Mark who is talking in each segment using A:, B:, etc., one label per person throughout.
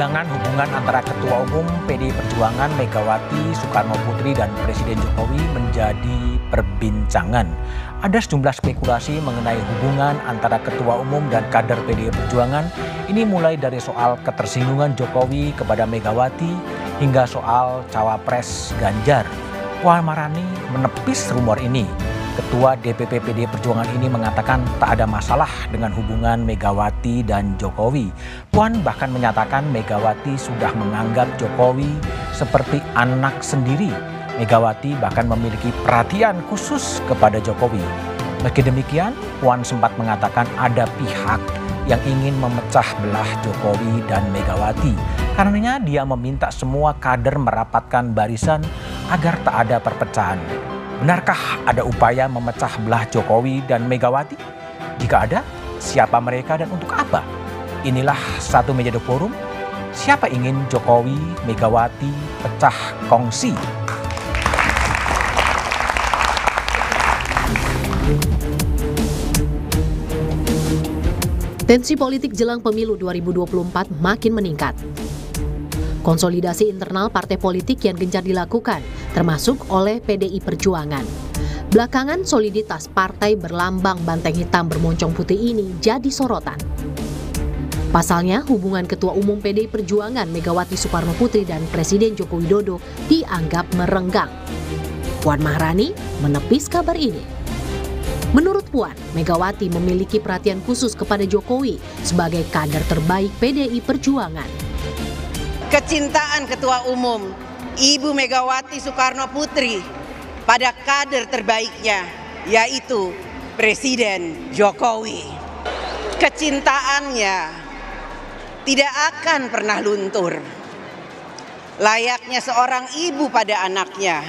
A: Belakangan hubungan antara Ketua Umum PDI Perjuangan Megawati Soekarnoputri dan Presiden Jokowi menjadi perbincangan. Ada sejumlah spekulasi mengenai hubungan antara Ketua Umum dan kader PDI Perjuangan. Ini mulai dari soal ketersinggungan Jokowi kepada Megawati hingga soal cawapres Ganjar. Puan Maharani menepis rumor ini. Ketua DPP PDI Perjuangan ini mengatakan tak ada masalah dengan hubungan Megawati dan Jokowi. Puan bahkan menyatakan Megawati sudah menganggap Jokowi seperti anak sendiri. Megawati bahkan memiliki perhatian khusus kepada Jokowi. Meski demikian, Puan sempat mengatakan ada pihak yang ingin memecah belah Jokowi dan Megawati. Karenanya dia meminta semua kader merapatkan barisan agar tak ada perpecahan. Benarkah ada upaya memecah belah Jokowi dan Megawati? Jika ada, siapa mereka dan untuk apa? Inilah Satu Meja The Forum. Siapa ingin Jokowi, Megawati pecah kongsi?
B: Tensi politik jelang pemilu 2024 makin meningkat. Konsolidasi internal partai politik yang gencar dilakukan, termasuk oleh PDI Perjuangan. Belakangan soliditas partai berlambang banteng hitam bermoncong putih ini jadi sorotan. Pasalnya, hubungan Ketua Umum PDI Perjuangan Megawati Soekarnoputri dan Presiden Joko Widodo dianggap merenggang. Puan Maharani menepis kabar ini. Menurut Puan, Megawati memiliki perhatian khusus kepada Jokowi sebagai kader terbaik PDI Perjuangan.
C: Kecintaan Ketua Umum Ibu Megawati Soekarnoputri pada kader terbaiknya, yaitu Presiden Jokowi. Kecintaannya tidak akan pernah luntur. Layaknya seorang ibu pada anaknya,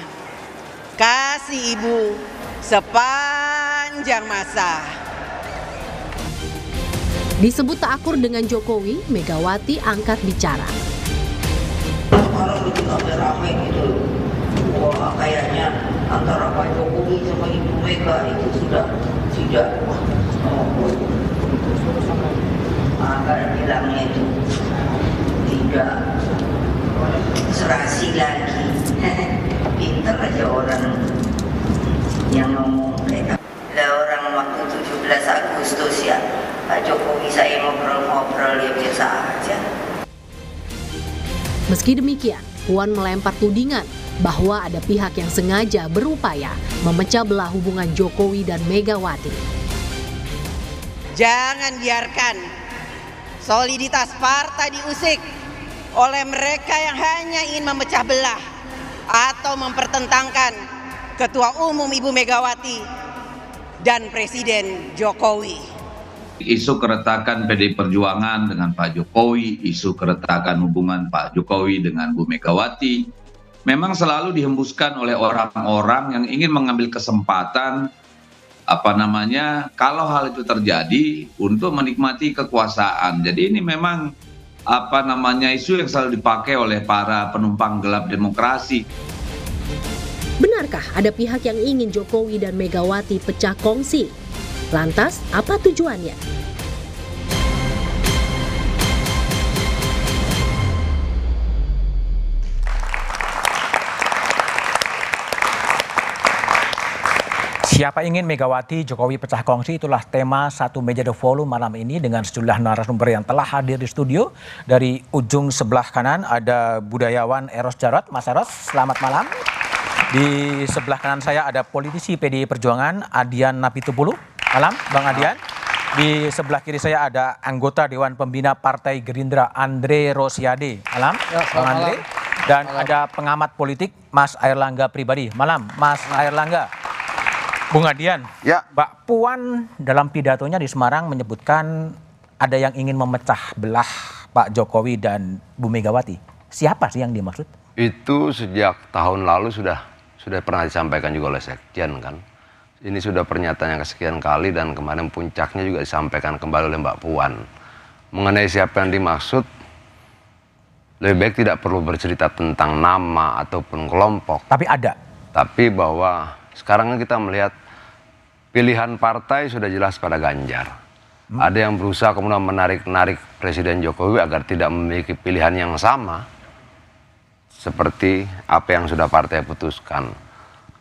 C: kasih ibu sepanjang masa.
B: Disebut tak akur dengan Jokowi, Megawati angkat bicara.
D: Sekarang bikin rame gitu. Wah, kayaknya antara Pak Jokowi sama Ibu Mega itu sudah tidak bilangnya itu tidak serasi lagi. Pintar aja orang yang ngomong kayak ada orang waktu 17 Agustus ya, Pak Jokowi saya ngobrol-ngobrol ya biasa aja.
B: Meski demikian, Puan melempar tudingan bahwa ada pihak yang sengaja berupaya memecah belah hubungan Jokowi dan Megawati.
C: Jangan biarkan soliditas partai diusik oleh mereka yang hanya ingin memecah belah atau mempertentangkan Ketua Umum Ibu Megawati dan Presiden Jokowi.
E: Isu keretakan PDI Perjuangan dengan Pak Jokowi, isu keretakan hubungan Pak Jokowi dengan Bu Megawati, memang selalu dihembuskan oleh orang-orang yang ingin mengambil kesempatan, kalau hal itu terjadi untuk menikmati kekuasaan. Jadi ini memang isu yang selalu dipakai oleh para penumpang gelap demokrasi.
B: Benarkah ada pihak yang ingin Jokowi dan Megawati pecah kongsi? Lantas, apa tujuannya?
A: Siapa ingin Megawati, Jokowi pecah kongsi? Itulah tema Satu Meja The Forum malam ini dengan sejumlah narasumber yang telah hadir di studio. Dari ujung sebelah kanan ada budayawan Eros Jarot. Mas Eros, selamat malam. Di sebelah kanan saya ada politisi PDI Perjuangan Adian Napitupulu. Malam, Bang Adian. Di sebelah kiri saya ada anggota Dewan Pembina Partai Gerindra Andre Rosiade. Malam, ya, Bang Andre. Dan ada pengamat politik Mas Airlangga Pribadi. Malam, Mas Airlangga. Bung Adian, ya. Mbak Puan dalam pidatonya di Semarang menyebutkan ada yang ingin memecah belah Pak Jokowi dan Bu Megawati. Siapa sih yang dimaksud?
F: Itu sejak tahun lalu sudah pernah disampaikan juga oleh Sekjen kan. Ini sudah pernyataan yang kesekian kali dan kemarin puncaknya juga disampaikan kembali oleh Mbak Puan. Mengenai siapa yang dimaksud, lebih baik tidak perlu bercerita tentang nama ataupun kelompok.
A: Tapi ada.
F: Tapi bahwa sekarang kita melihat pilihan partai sudah jelas pada Ganjar. Ada yang berusaha kemudian menarik Presiden Jokowi agar tidak memiliki pilihan yang sama seperti apa yang sudah partai putuskan.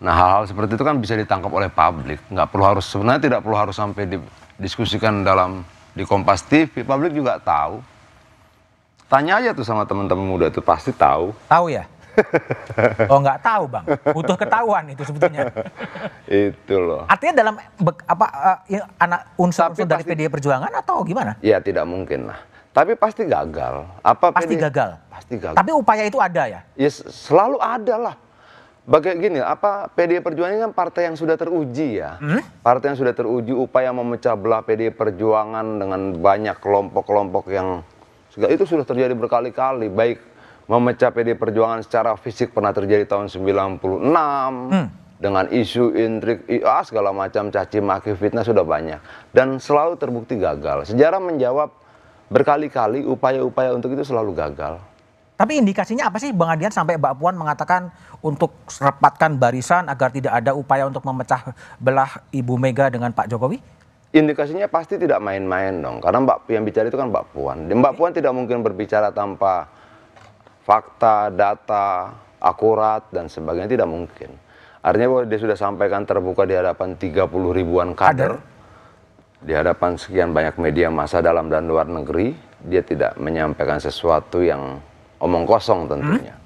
F: Nah, hal-hal seperti itu kan bisa ditangkap oleh publik. Sebenarnya tidak perlu harus sampai didiskusikan di Kompas TV. Publik juga tahu. Tanya aja tuh sama teman-teman muda itu, pasti tahu.
A: Tahu ya? Oh, nggak tahu, Bang. Butuh ketahuan itu sebetulnya.
F: Itu loh.
A: Artinya dalam anak unsur dari PDI Perjuangan atau gimana?
F: Ya tidak mungkin lah. Tapi pasti gagal.
A: Pasti gagal.
F: Pasti gagal.
A: Tapi upaya itu ada ya?
F: Ya selalu ada lah. PDI Perjuangan ini kan partai yang sudah teruji ya. Partai yang sudah teruji, upaya memecah belah PDI Perjuangan dengan banyak kelompok-kelompok yang itu sudah terjadi berkali-kali. Baik memecah PDI Perjuangan secara fisik pernah terjadi tahun 96 dengan isu intrik segala macam caci maki fitnah sudah banyak dan selalu terbukti gagal. Sejarah menjawab berkali-kali upaya-upaya untuk itu selalu gagal.
A: Tapi indikasinya apa sih Bang Adian sampai Mbak Puan mengatakan untuk rapatkan barisan agar tidak ada upaya untuk memecah belah Ibu Mega dengan Pak Jokowi?
F: Indikasinya pasti tidak main-main dong, karena yang bicara itu kan Mbak Puan. Mbak Puan tidak mungkin berbicara tanpa fakta, data, akurat, dan sebagainya, tidak mungkin. Artinya bahwa dia sudah sampaikan terbuka di hadapan 30 ribuan kader, di hadapan sekian banyak media massa dalam dan luar negeri, dia tidak menyampaikan sesuatu yang omong kosong tentunya.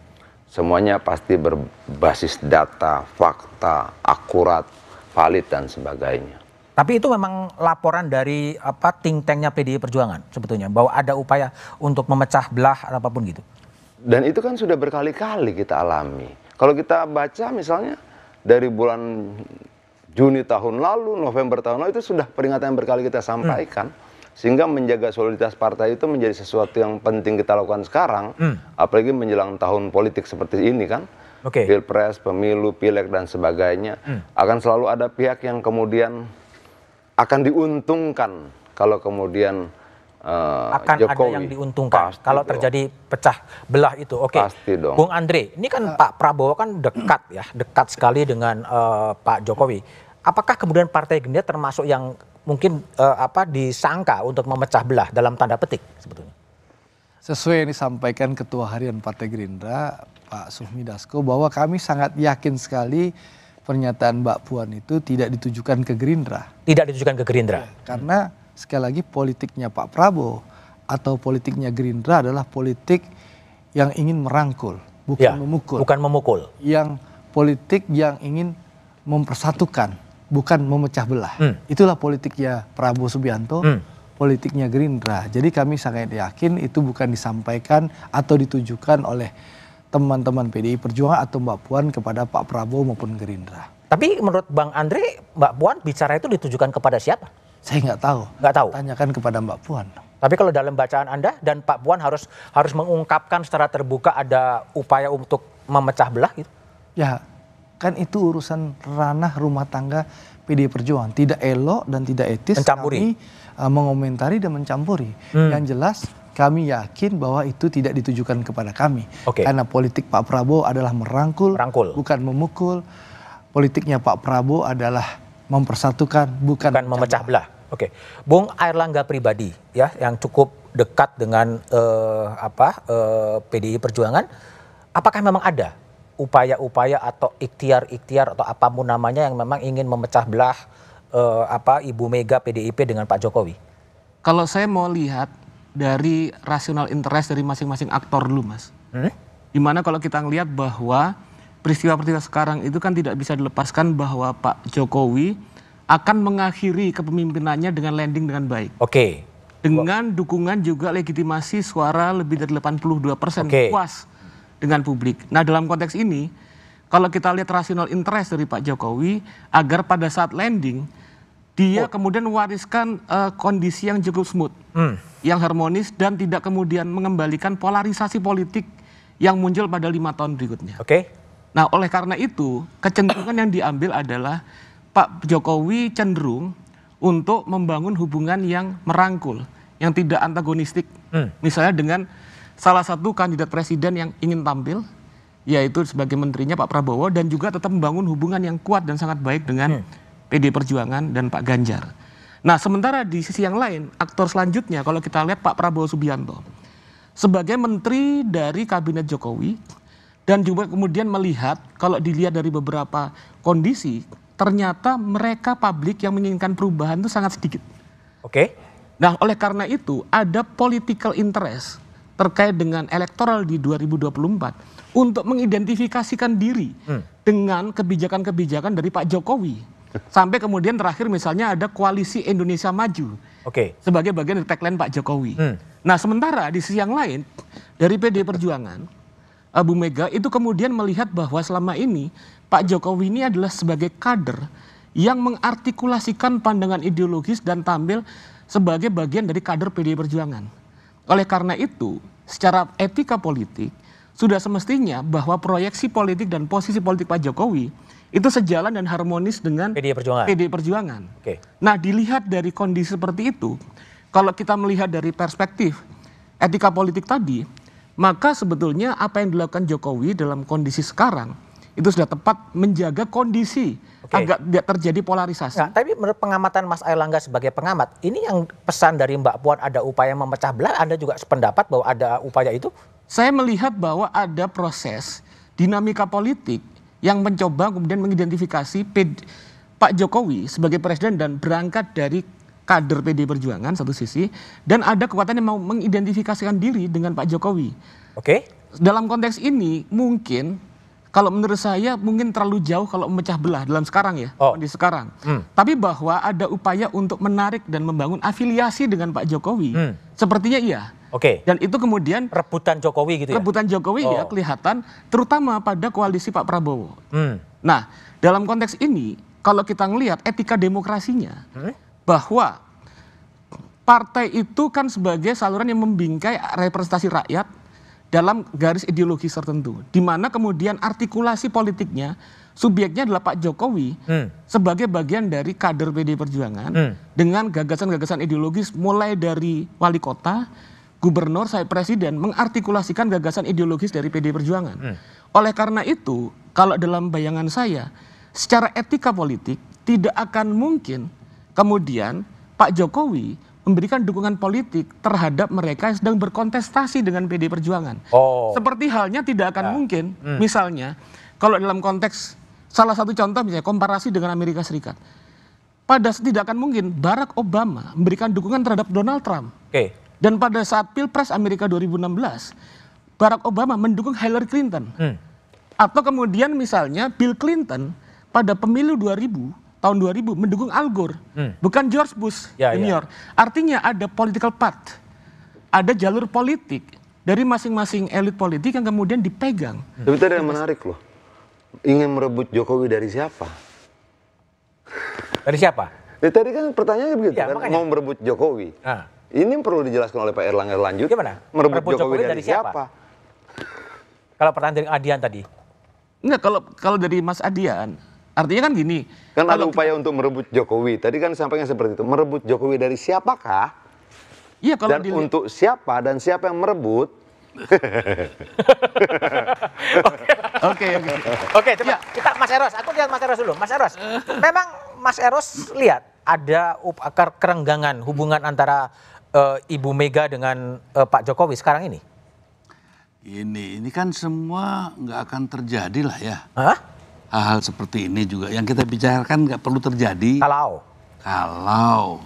F: Semuanya pasti berbasis data, fakta, akurat, valid, dan sebagainya.
A: Tapi itu memang laporan dari think tanknya PDI Perjuangan sebetulnya, bahwa ada upaya untuk memecah belah apapun gitu.
F: Dan itu kan sudah berkali-kali kita alami. Kalau kita baca misalnya dari bulan Juni tahun lalu, November tahun lalu, itu sudah peringatan yang berkali kita sampaikan. Sehingga menjaga soliditas partai itu menjadi sesuatu yang penting kita lakukan sekarang. Apalagi menjelang tahun politik seperti ini kan. Pilpres, pemilu, pileg, dan sebagainya. Akan selalu ada pihak yang kemudian akan diuntungkan kalau kemudian
A: akan
F: Jokowi.
A: Ada yang diuntungkan
F: Pasti
A: kalau
F: dong.
A: terjadi pecah belah itu.
F: Pasti dong.
A: Bung Andre, ini kan Pak Prabowo kan dekat sekali dengan Pak Jokowi. Apakah kemudian Partai Gerindra termasuk yang mungkin disangka untuk memecah belah dalam tanda petik sebetulnya?
G: Sesuai yang disampaikan Ketua Harian Partai Gerindra, Pak Sufmi Dasko, bahwa kami sangat yakin sekali pernyataan Mbak Puan itu tidak ditujukan ke Gerindra. Tidak ditujukan ke Gerindra. Karena sekali lagi politiknya Pak Prabowo atau politiknya Gerindra adalah politik yang ingin merangkul, bukan memukul. Bukan memukul. Yang politik yang ingin mempersatukan, bukan memecah belah. Itulah politiknya Prabowo Subianto, politiknya Gerindra. Jadi kami sangat yakin itu bukan disampaikan atau ditujukan oleh teman-teman PDI Perjuangan atau Mbak Puan kepada Pak Prabowo maupun Gerindra. Tapi menurut Bang Andre, Mbak Puan bicara itu ditujukan kepada siapa? Saya nggak tahu. Nggak tahu. Tanyakan kepada Mbak Puan. Tapi kalau dalam bacaan Anda dan Pak Puan harus mengungkapkan secara terbuka ada upaya untuk memecah belah gitu? Ya, kan itu urusan ranah rumah tangga PDI Perjuangan. Tidak elok dan tidak etis kami mengomentari dan mencampuri. Yang jelas kami yakin bahwa itu tidak ditujukan kepada kami. Karena politik Pak Prabowo adalah merangkul, bukan memukul. Politiknya Pak Prabowo adalah mempersatukan, bukan memecah belah. Bung Airlangga pribadi ya yang cukup dekat dengan PDI Perjuangan, apakah memang ada upaya-upaya atau ikhtiar-ikhtiar atau apapun namanya yang memang ingin memecah belah Ibu Mega PDIP dengan Pak Jokowi?
H: Kalau saya mau lihat dari rasional interest dari masing-masing aktor dulu, Mas. Dimana kalau kita ngelihat bahwa peristiwa-peristiwa sekarang itu kan tidak bisa dilepaskan bahwa Pak Jokowi akan mengakhiri kepemimpinannya dengan landing dengan baik. Dengan dukungan juga legitimasi suara lebih dari 82% puas dengan publik. Nah, dalam konteks ini, kalau kita lihat rasional interest dari Pak Jokowi agar pada saat landing dia kemudian mewariskan kondisi yang cukup smooth, yang harmonis dan tidak kemudian mengembalikan polarisasi politik yang muncul pada 5 tahun berikutnya. Nah, oleh karena itu kecenderungan yang diambil adalah Pak Jokowi cenderung untuk membangun hubungan yang merangkul, yang tidak antagonistik. Misalnya dengan salah satu kandidat presiden yang ingin tampil, yaitu sebagai menterinya Pak Prabowo, dan juga tetap membangun hubungan yang kuat dan sangat baik dengan PDI Perjuangan dan Pak Ganjar. Nah, sementara di sisi yang lain, aktor selanjutnya kalau kita lihat Pak Prabowo Subianto sebagai menteri dari kabinet Jokowi, dan juga kemudian melihat kalau dilihat dari beberapa kondisi, ternyata mereka publik yang menginginkan perubahan itu sangat sedikit.
A: Oke.
H: Nah, oleh karena itu ada political interest terkait dengan elektoral di 2024 untuk mengidentifikasikan diri dengan kebijakan-kebijakan dari Pak Jokowi. Sampai kemudian terakhir misalnya ada koalisi Indonesia Maju sebagai bagian dari tagline Pak Jokowi. Nah, sementara di sisi yang lain dari PD Perjuangan, Bu Mega itu kemudian melihat bahwa selama ini Pak Jokowi ini adalah sebagai kader yang mengartikulasikan pandangan ideologis dan tampil sebagai bagian dari kader PD Perjuangan. Oleh karena itu, secara etika politik sudah semestinya bahwa proyeksi politik dan posisi politik Pak Jokowi itu sejalan dan harmonis dengan PD Perjuangan. Nah, dilihat dari kondisi seperti itu, kalau kita melihat dari perspektif etika politik tadi, maka sebetulnya apa yang dilakukan Jokowi dalam kondisi sekarang itu sudah tepat menjaga kondisi agar tidak terjadi polarisasi.
A: Nah, tapi menurut pengamatan Mas Airlangga sebagai pengamat, ini yang pesan dari Mbak Puan ada upaya memecah belah, Anda juga sependapat bahwa ada upaya itu?
H: Saya melihat bahwa ada proses dinamika politik yang mencoba kemudian mengidentifikasi Pak Jokowi sebagai presiden dan berangkat dari kader PD Perjuangan satu sisi, dan ada kekuatan yang mau mengidentifikasikan diri dengan Pak Jokowi. Dalam konteks ini mungkin kalau menurut saya mungkin terlalu jauh kalau memecah belah dalam sekarang ya, kondisi sekarang. Tapi bahwa ada upaya untuk menarik dan membangun afiliasi dengan Pak Jokowi, sepertinya iya. Dan itu kemudian
A: rebutan Jokowi gitu ya?
H: Rebutan Jokowi ya kelihatan terutama pada koalisi Pak Prabowo. Nah, dalam konteks ini kalau kita ngelihat etika demokrasinya, bahwa partai itu kan sebagai saluran yang membingkai representasi rakyat dalam garis ideologis tertentu, di mana kemudian artikulasi politiknya subjeknya adalah Pak Jokowi sebagai bagian dari kader PD Perjuangan dengan gagasan-gagasan ideologis mulai dari wali kota, gubernur, sampai presiden mengartikulasikan gagasan ideologis dari PD Perjuangan. Oleh karena itu, kalau dalam bayangan saya, secara etika politik tidak akan mungkin kemudian Pak Jokowi memberikan dukungan politik terhadap mereka yang sedang berkontestasi dengan PD Perjuangan. Seperti halnya tidak akan mungkin, misalnya kalau dalam konteks salah satu contoh misalnya komparasi dengan Amerika Serikat. Tidak akan mungkin Barack Obama memberikan dukungan terhadap Donald Trump. Dan pada saat Pilpres Amerika 2016, Barack Obama mendukung Hillary Clinton. Atau kemudian misalnya Bill Clinton pada pemilu tahun 2000 mendukung Al Gore, bukan George Bush Junior. Artinya ada political path, ada jalur politik dari masing-masing elit politik yang kemudian dipegang.
F: Tapi tadi yang menarik loh, ingin merebut Jokowi dari siapa?
A: Dari siapa?
F: Tadi kan pertanyaannya begitu kan, mau merebut Jokowi. Ini perlu dijelaskan oleh Pak Airlangga lanjut.
A: Gimana?
F: Merebut Jokowi dari siapa?
A: Kalau pertanyaan dari Adian tadi.
H: Enggak, kalau dari Mas Adian, artinya kan gini.
F: Kan ada upaya untuk merebut Jokowi. Tadi kan sampainya seperti itu. Merebut Jokowi dari siapakah?
H: Iya, kalau
F: dan untuk siapa dan siapa yang merebut?
A: Oke, coba kita Mas Eros. Aku lihat Mas Eros dulu. Mas Eros, memang Mas Eros lihat ada kerenggangan hubungan antara Ibu Mega dengan Pak Jokowi sekarang ini?
I: Ini kan semua nggak akan terjadi lah ya. Hal-hal seperti ini juga yang kita bicarakan nggak perlu terjadi. Kalau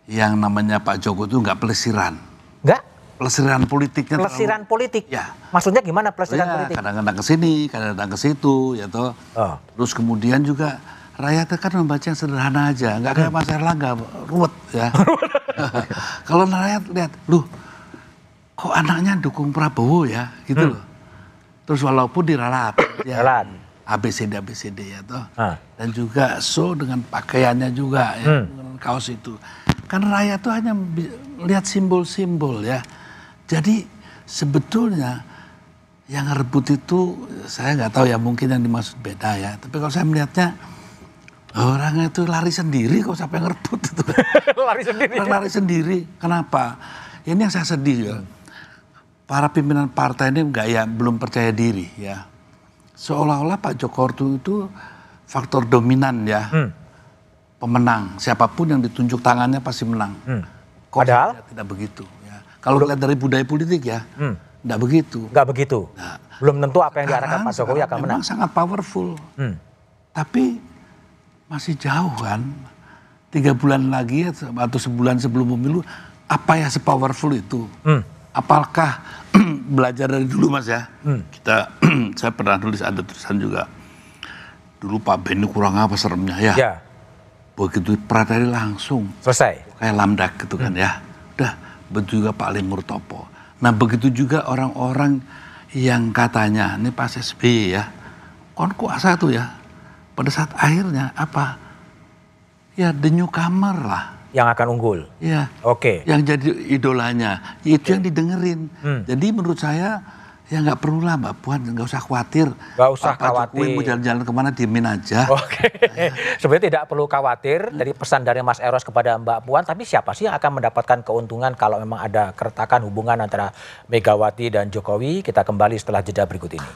I: yang namanya Pak Jokowi itu nggak pelesiran.
A: Nggak?
I: Pelesiran politiknya.
A: Pelesiran politik?
I: Ya.
A: Maksudnya gimana pelesiran politik?
I: Kadang-kadang ke sini, kadang-kadang ke situ, ya toh. Terus kemudian juga rakyat kan membaca yang sederhana aja, nggak kayak Mas Airlangga ruwet ya. Kalau rakyat lihat, kok anaknya dukung Prabowo ya, gitu loh. Terus walaupun diralat, ya, ABCD ya toh. Dan juga dengan pakaiannya juga, ya, dengan kaos itu. Karena rakyat tuh hanya lihat simbol-simbol ya. Jadi sebetulnya yang rebut itu saya nggak tahu ya, mungkin yang dimaksud beda ya. Tapi kalau saya melihatnya orangnya itu lari sendiri kok, siapa yang ngerebut itu. Lari sendiri. Kenapa? Ini yang saya sedih ya. Para pimpinan partai ini belum percaya diri ya. Seolah-olah Pak Jokowi itu faktor dominan ya. pemenang. Siapapun yang ditunjuk tangannya pasti menang. Kok
A: Padahal
I: tidak begitu. Ya. Kalau lihat dari budaya politik ya, tidak begitu.
A: nggak begitu.
I: Nah,
A: Belum tentu apa yang diarahkan Pak Jokowi akan menang.
I: memang sangat powerful. Tapi masih jauh kan. 3 bulan lagi atau sebulan sebelum pemilu, apa ya sepowerful itu? Apakah belajar dari dulu Mas ya? Saya pernah tulis ada tulisan juga. Dulu Pak Ben kurang apa seremnya ya?
A: Ya,
I: Begitu prateri langsung
A: selesai.
I: kayak lamdak gitu kan ya. Udah, begitu juga Pak Lim Murtopo. Nah begitu juga orang-orang yang katanya, ini Pak SBY ya, kon kuasa tuh ya. Pada saat akhirnya apa? Ya the newcomer lah.
A: Yang akan unggul.
I: Ya.
A: Oke.
I: Yang jadi idolanya. Itu yang didengerin. Jadi menurut saya ya nggak perlu lah Mbak Puan, nggak usah khawatir.
A: Nggak usah
I: Pak
A: khawatir.
I: Jokowi mau jalan-jalan kemana diemin aja.
A: Oke, sebenarnya tidak perlu khawatir dari pesan dari Mas Eros kepada Mbak Puan, tapi siapa sih yang akan mendapatkan keuntungan kalau memang ada keretakan hubungan antara Megawati dan Jokowi? Kita kembali setelah jeda berikut ini.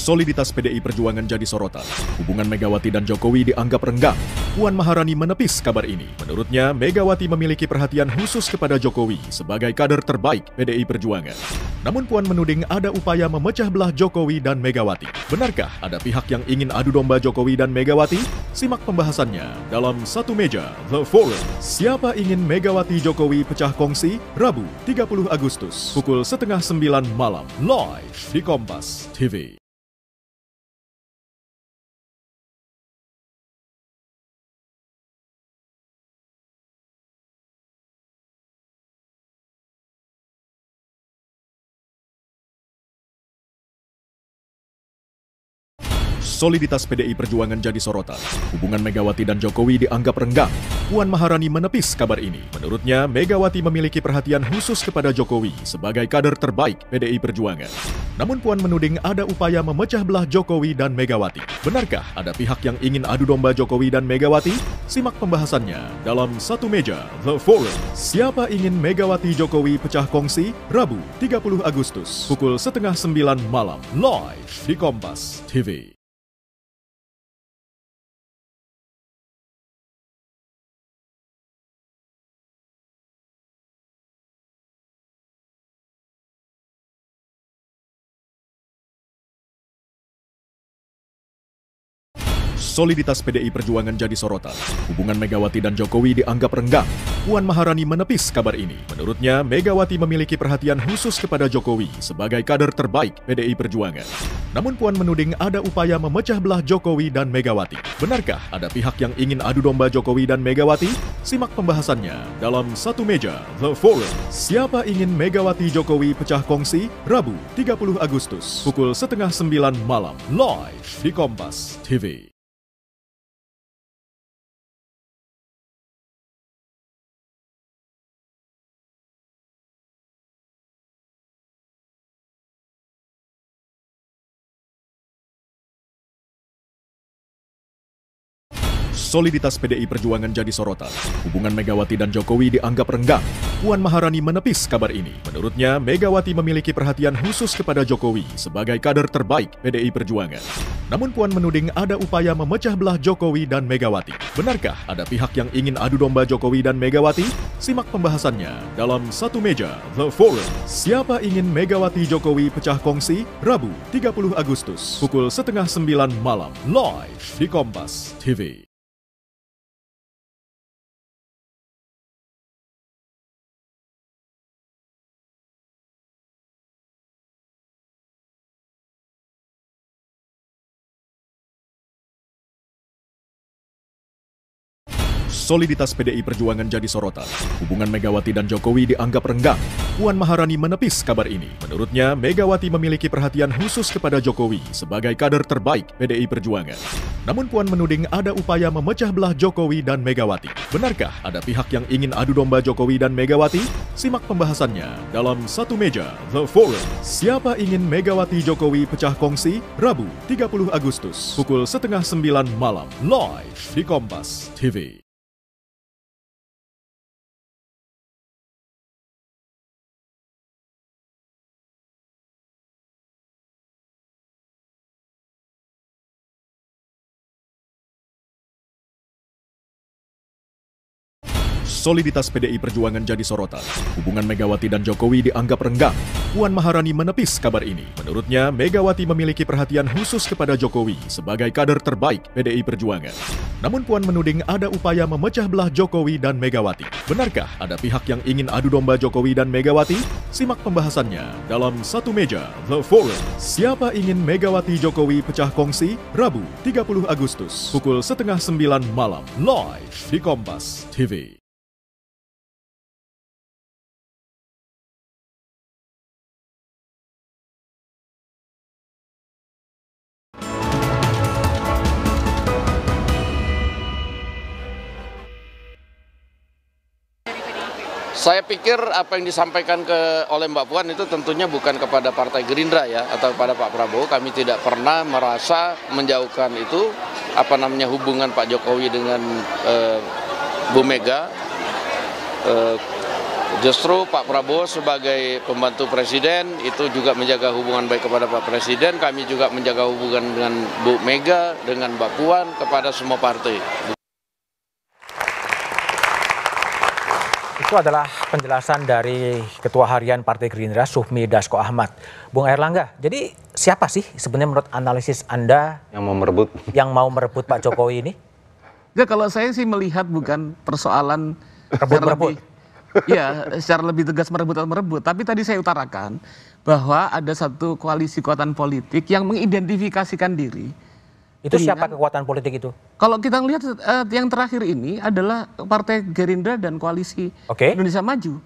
J: Soliditas PDI Perjuangan jadi sorotan. Hubungan Megawati dan Jokowi dianggap renggang. Puan Maharani menepis kabar ini. Menurutnya, Megawati memiliki perhatian khusus kepada Jokowi sebagai kader terbaik PDI Perjuangan. Namun Puan menuding ada upaya memecah belah Jokowi dan Megawati. Benarkah ada pihak yang ingin adu domba Jokowi dan Megawati? Simak pembahasannya dalam Satu Meja The Forum. Siapa ingin Megawati Jokowi pecah kongsi? Rabu 30 Agustus pukul 8:30 malam live di Kompas TV. Soliditas PDI Perjuangan jadi sorotan. Hubungan Megawati dan Jokowi dianggap renggang. Puan Maharani menepis kabar ini. Menurutnya, Megawati memiliki perhatian khusus kepada Jokowi sebagai kader terbaik PDI Perjuangan. Namun Puan menuding ada upaya memecah belah Jokowi dan Megawati. Benarkah ada pihak yang ingin adu domba Jokowi dan Megawati? Simak pembahasannya dalam Satu Meja The Forum. Siapa ingin Megawati Jokowi pecah kongsi? Rabu 30 Agustus pukul 8:30 malam live di Kompas TV. Soliditas PDI Perjuangan jadi sorotan. Hubungan Megawati dan Jokowi dianggap renggang. Puan Maharani menepis kabar ini. Menurutnya, Megawati memiliki perhatian khusus kepada Jokowi sebagai kader terbaik PDI Perjuangan. Namun Puan menuding ada upaya memecah belah Jokowi dan Megawati. Benarkah ada pihak yang ingin adu domba Jokowi dan Megawati? Simak pembahasannya dalam Satu Meja The Forum. Siapa ingin Megawati Jokowi pecah kongsi? Rabu 30 Agustus pukul 8:30 malam live di Kompas TV. Soliditas PDI Perjuangan jadi sorotan. Hubungan Megawati dan Jokowi dianggap renggang. Puan Maharani menepis kabar ini. Menurutnya, Megawati memiliki perhatian khusus kepada Jokowi sebagai kader terbaik PDI Perjuangan. Namun Puan menuding ada upaya memecah belah Jokowi dan Megawati. Benarkah ada pihak yang ingin adu domba Jokowi dan Megawati? Simak pembahasannya dalam Satu Meja The Forum. Siapa ingin Megawati Jokowi pecah kongsi? Rabu 30 Agustus pukul 8:30 malam live di Kompas TV. Soliditas PDI Perjuangan jadi sorotan. Hubungan Megawati dan Jokowi dianggap renggang. Puan Maharani menepis kabar ini. Menurutnya, Megawati memiliki perhatian khusus kepada Jokowi sebagai kader terbaik PDI Perjuangan. Namun Puan menuding ada upaya memecah belah Jokowi dan Megawati. Benarkah ada pihak yang ingin adu domba Jokowi dan Megawati? Simak pembahasannya dalam Satu Meja The Forum. Siapa ingin Megawati Jokowi pecah kongsi? Rabu 30 Agustus pukul 8:30 malam live di Kompas TV. Soliditas PDI Perjuangan jadi sorotan. Hubungan Megawati dan Jokowi dianggap renggang. Puan Maharani menepis kabar ini. Menurutnya, Megawati memiliki perhatian khusus kepada Jokowi sebagai kader terbaik PDI Perjuangan. Namun Puan menuding ada upaya memecah belah Jokowi dan Megawati. Benarkah ada pihak yang ingin adu domba Jokowi dan Megawati? Simak pembahasannya dalam Satu Meja The Forum. Siapa ingin Megawati Jokowi pecah kongsi? Rabu 30 Agustus pukul 8:30 malam live di Kompas TV.
K: Saya pikir apa yang disampaikan oleh Mbak Puan itu tentunya bukan kepada Partai Gerindra ya, atau kepada Pak Prabowo. Kami tidak pernah merasa menjauhkan itu, hubungan Pak Jokowi dengan Bu Mega. Justru Pak Prabowo sebagai pembantu Presiden itu juga menjaga hubungan baik kepada Pak Presiden. Kami juga menjaga hubungan dengan Bu Mega, dengan Mbak Puan, kepada semua partai.
A: Itu adalah penjelasan dari Ketua Harian Partai Gerindra, Sufmi Dasko Ahmad. Bung Airlangga, jadi siapa sih sebenarnya menurut analisis Anda yang mau merebut Pak Jokowi ini?
H: Ya, kalau saya sih melihat bukan persoalan
A: rebut-rebut.
H: Iya, secara lebih tegas merebut atau merebut. Tapi tadi saya utarakan bahwa ada satu koalisi kekuatan politik yang mengidentifikasikan diri.
A: Itu siapa kekuatan politik itu?
H: Kalau kita lihat yang terakhir ini adalah Partai Gerindra dan Koalisi Indonesia Maju.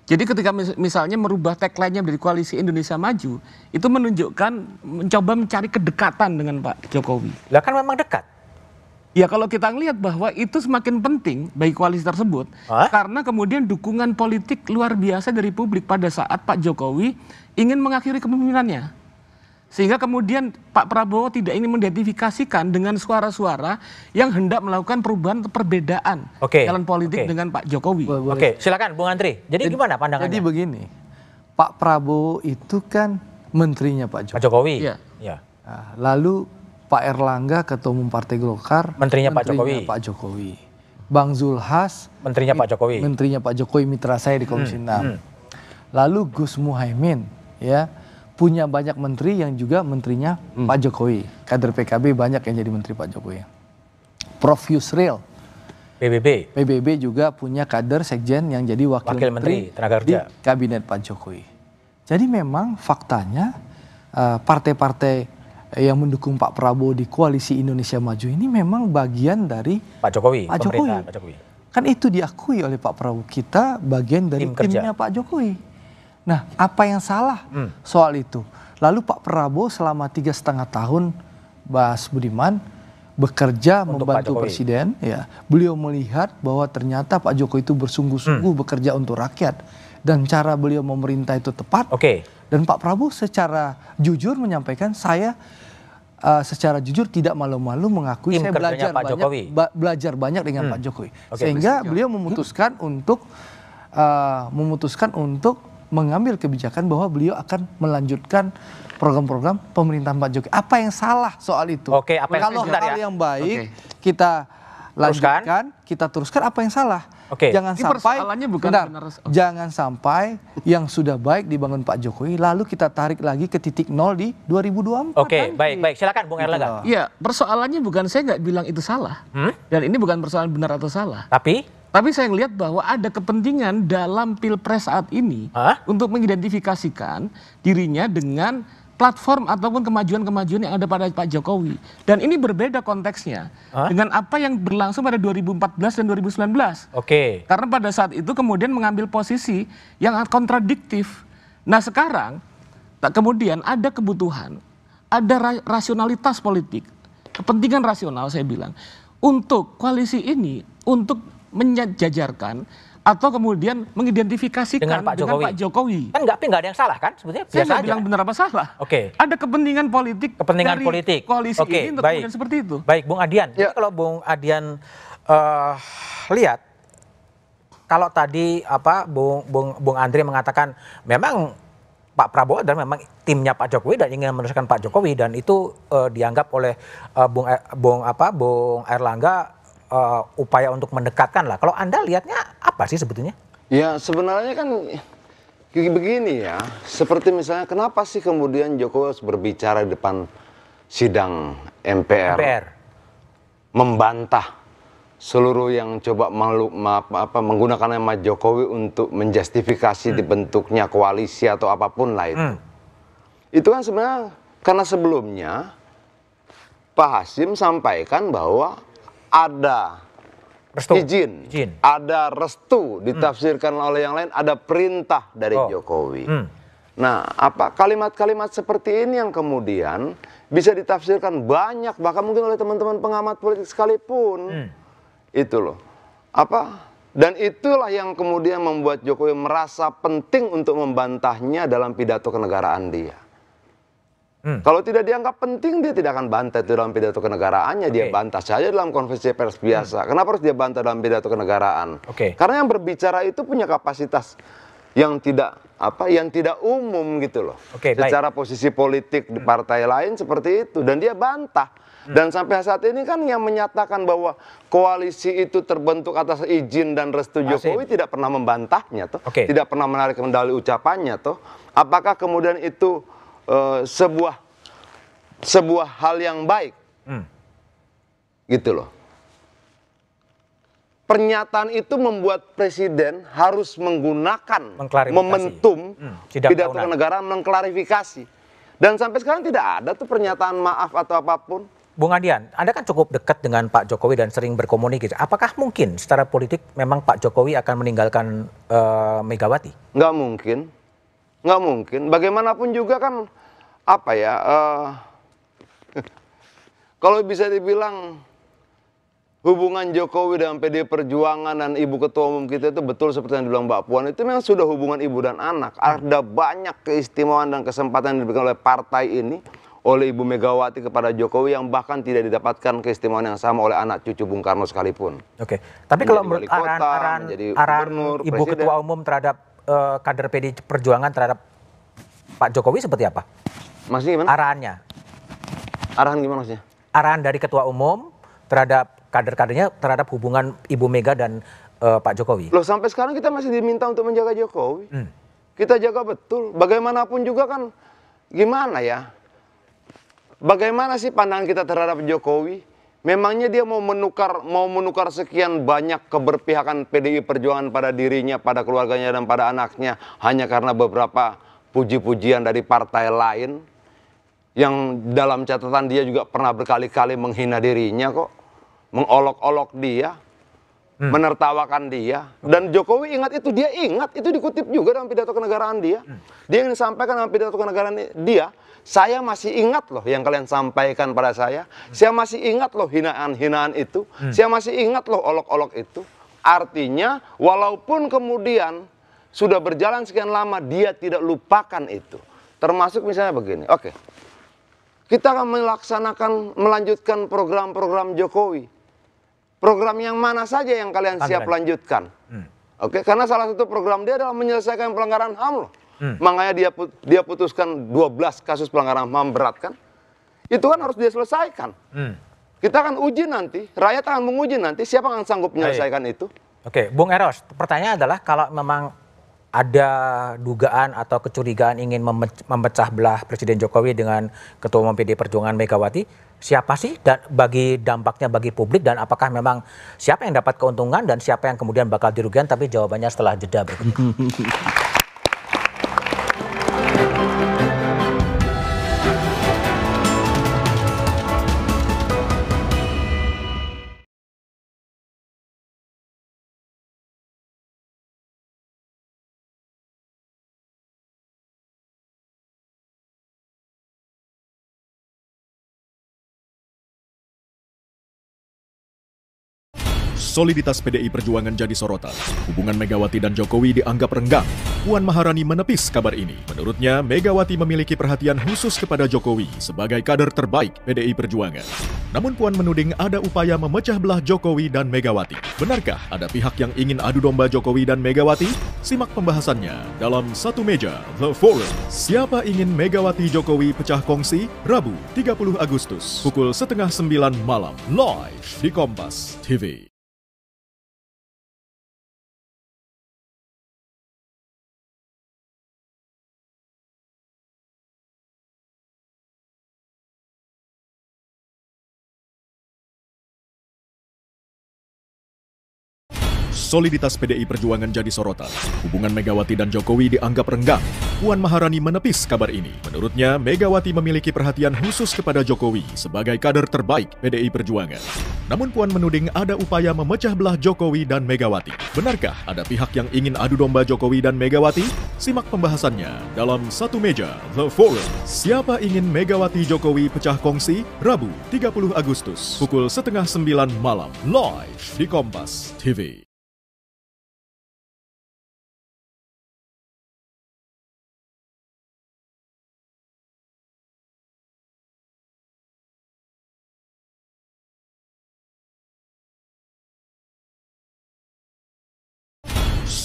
H: Jadi ketika misalnya merubah tagline-nya dari Koalisi Indonesia Maju, itu menunjukkan mencoba mencari kedekatan dengan Pak Jokowi.
A: Lah kan memang dekat.
H: Ya kalau kita lihat bahwa itu semakin penting bagi koalisi tersebut, karena kemudian dukungan politik luar biasa dari publik pada saat Pak Jokowi ingin mengakhiri kepemimpinannya. Sehingga kemudian Pak Prabowo tidak ingin mengidentifikasikan dengan suara-suara yang hendak melakukan perubahan atau perbedaan jalan politik dengan Pak Jokowi.
A: Oke, silakan Bung Andri. Jadi gimana pandangannya?
G: Jadi begini, Pak Prabowo itu kan menterinya Pak Jokowi.
A: Ya.
G: Nah, lalu Pak Erlangga, Ketua Umum Partai Golkar,
A: menterinya Pak
G: Jokowi. Bang Zulhas,
A: menterinya Pak Jokowi.
G: Menterinya Pak Jokowi, mitra saya di Komisi 6. Lalu Gus Muhaimin, ya, punya banyak menteri yang juga menterinya Pak Jokowi. Kader PKB banyak yang jadi menteri Pak Jokowi. Prof Yusril, PBB juga punya kader sekjen yang jadi wakil menteri
A: tenaga kerja
G: di kabinet Pak Jokowi. Jadi memang faktanya partai-partai yang mendukung Pak Prabowo di Koalisi Indonesia Maju ini memang bagian dari
A: Pak Jokowi.
G: Kan itu diakui oleh Pak Prabowo. Kita bagian dari timnya Pak Jokowi. Nah, apa yang salah soal itu? Lalu Pak Prabowo selama 3,5 tahun, Mas Budiman, bekerja untuk membantu Presiden. Ya, beliau melihat bahwa ternyata Pak Jokowi itu bersungguh-sungguh bekerja untuk rakyat. Dan cara beliau memerintah itu tepat. Dan Pak Prabowo secara jujur menyampaikan, saya secara jujur tidak malu-malu mengakui saya belajar banyak dengan Pak Jokowi. Sehingga beliau memutuskan untuk mengambil kebijakan bahwa beliau akan melanjutkan program-program pemerintahan Pak Jokowi. Apa yang salah soal itu? Kalau hal yang baik kita lanjutkan, kita teruskan, apa yang salah? Jangan sampai yang sudah baik dibangun Pak Jokowi lalu kita tarik lagi ke titik nol di 2024.
A: Baik. Silakan Bung Erlangga.
H: Iya, persoalannya bukan, saya nggak bilang itu salah. Dan ini bukan persoalan benar atau salah.
A: Tapi
H: saya melihat bahwa ada kepentingan dalam Pilpres saat ini untuk mengidentifikasikan dirinya dengan platform ataupun kemajuan-kemajuan yang ada pada Pak Jokowi. Dan ini berbeda konteksnya dengan apa yang berlangsung pada 2014 dan 2019.
A: Oke.
H: Karena pada saat itu kemudian mengambil posisi yang kontradiktif. Nah sekarang kemudian ada kebutuhan, ada rasionalitas politik, kepentingan rasional saya bilang, untuk koalisi ini untuk menjajarkan atau kemudian mengidentifikasikan dengan Pak Jokowi.
A: Kan nggak ada yang salah kan sebetulnya?
H: Saya nggak bilang benar apa salah.
A: Oke.
H: Ada kepentingan politik dari koalisi ini untuk kemudian seperti itu.
A: Baik, Bung Adian. Ya. Jadi kalau Bung Adian lihat, kalau tadi Bung Andre mengatakan memang Pak Prabowo adalah memang timnya Pak Jokowi dan ingin meneruskan Pak Jokowi, dan itu dianggap oleh Bung Airlangga upaya untuk mendekatkan lah. Kalau Anda lihatnya apa sih sebetulnya?
F: Ya sebenarnya kan begini ya, seperti misalnya kenapa sih kemudian Jokowi harus berbicara di depan sidang MPR. Membantah seluruh yang coba menggunakan nama Jokowi untuk menjustifikasi dibentuknya koalisi atau apapun lah itu. Itu kan sebenarnya karena sebelumnya Pak Hasyim sampaikan bahwa ada izin, ada restu, ditafsirkan oleh yang lain, ada perintah dari Jokowi. Nah, kalimat-kalimat seperti ini yang kemudian bisa ditafsirkan banyak, bahkan mungkin oleh teman-teman pengamat politik sekalipun. Itu loh. Dan itulah yang kemudian membuat Jokowi merasa penting untuk membantahnya dalam pidato kenegaraan dia. Kalau tidak dianggap penting, dia tidak akan bantah itu dalam pidato kenegaraannya. Dia bantah saja dalam konferensi pers biasa. Kenapa harus dia bantah dalam pidato kenegaraan? Karena yang berbicara itu punya kapasitas yang tidak umum gitu loh. Secara posisi politik di partai lain seperti itu, dan dia bantah. Dan sampai saat ini kan yang menyatakan bahwa koalisi itu terbentuk atas izin dan restu Jokowi tidak pernah membantahnya toh, tidak pernah menarik kembali ucapannya toh. Apakah kemudian itu sebuah hal yang baik? Gitu loh. Pernyataan itu membuat presiden harus menggunakan momentum pidato kenegaraan mengklarifikasi. Dan sampai sekarang tidak ada tuh pernyataan maaf atau apapun.
A: Bung Adian, Anda kan cukup dekat dengan Pak Jokowi dan sering berkomunikasi. Apakah mungkin secara politik memang Pak Jokowi akan meninggalkan Megawati?
F: Nggak mungkin. Nggak mungkin. Bagaimanapun juga kan kalau bisa dibilang hubungan Jokowi dengan PDI Perjuangan dan Ibu Ketua Umum kita itu betul seperti yang dibilang Mbak Puan, itu memang sudah hubungan ibu dan anak. Ada banyak keistimewaan dan kesempatan yang diberikan oleh partai ini, oleh Ibu Megawati kepada Jokowi yang bahkan tidak didapatkan keistimewaan yang sama oleh anak cucu Bung Karno sekalipun.
A: Tapi kalau menurut arahan Ibu Ketua Umum terhadap kader PDI Perjuangan terhadap Pak Jokowi seperti apa?
F: Maksudnya gimana?
A: Arahannya.
F: Arahan gimana maksudnya?
A: Arahan dari Ketua Umum terhadap kader-kadernya terhadap hubungan Ibu Mega dan Pak Jokowi.
F: Loh, sampai sekarang kita masih diminta untuk menjaga Jokowi. Kita jaga betul. Bagaimanapun juga kan gimana ya? Bagaimana sih pandangan kita terhadap Jokowi? Memangnya dia mau menukar sekian banyak keberpihakan PDI Perjuangan pada dirinya, pada keluarganya dan pada anaknya hanya karena beberapa puji-pujian dari partai lain yang dalam catatan dia juga pernah berkali-kali menghina dirinya kok, mengolok-olok dia, menertawakan dia. Dan Jokowi ingat itu, dia ingat, itu dikutip juga dalam pidato kenegaraan dia. Dia ingin sampaikan dalam pidato kenegaraan dia, saya masih ingat loh yang kalian sampaikan pada saya masih ingat loh hinaan-hinaan itu, saya masih ingat loh olok-olok itu. Artinya walaupun kemudian sudah berjalan sekian lama, dia tidak lupakan itu. Termasuk misalnya begini, kita akan melanjutkan program-program Jokowi. Program yang mana saja yang kalian siap lanjutkan. Karena salah satu program dia adalah menyelesaikan pelanggaran HAM loh. Makanya dia putuskan 12 kasus pelanggaran HAM berat kan. Itu kan harus dia selesaikan. Kita akan uji nanti, rakyat akan menguji nanti siapa yang sanggup menyelesaikan itu.
A: Bung Eros, pertanyaan adalah kalau memang ada dugaan atau kecurigaan ingin memecah belah Presiden Jokowi dengan Ketua Umum PDI Perjuangan Megawati, siapa sih bagi dampaknya bagi publik, dan apakah memang siapa yang dapat keuntungan dan siapa yang kemudian bakal dirugikan? Tapi jawabannya setelah jeda berikut ini.
J: Soliditas PDI Perjuangan jadi sorotan. Hubungan Megawati dan Jokowi dianggap renggang. Puan Maharani menepis kabar ini. Menurutnya, Megawati memiliki perhatian khusus kepada Jokowi sebagai kader terbaik PDI Perjuangan. Namun Puan menuding ada upaya memecah belah Jokowi dan Megawati. Benarkah ada pihak yang ingin adu domba Jokowi dan Megawati? Simak pembahasannya dalam Satu Meja The Forum. Siapa ingin Megawati Jokowi pecah kongsi? Rabu 30 Agustus pukul 8:30 malam live di Kompas TV. Soliditas PDI Perjuangan jadi sorotan. Hubungan Megawati dan Jokowi dianggap renggang. Puan Maharani menepis kabar ini. Menurutnya, Megawati memiliki perhatian khusus kepada Jokowi sebagai kader terbaik PDI Perjuangan. Namun Puan menuding ada upaya memecah belah Jokowi dan Megawati. Benarkah ada pihak yang ingin adu domba Jokowi dan Megawati? Simak pembahasannya dalam Satu Meja The Forum. Siapa ingin Megawati Jokowi pecah kongsi? Rabu 30 Agustus pukul 8:30 malam live di Kompas TV.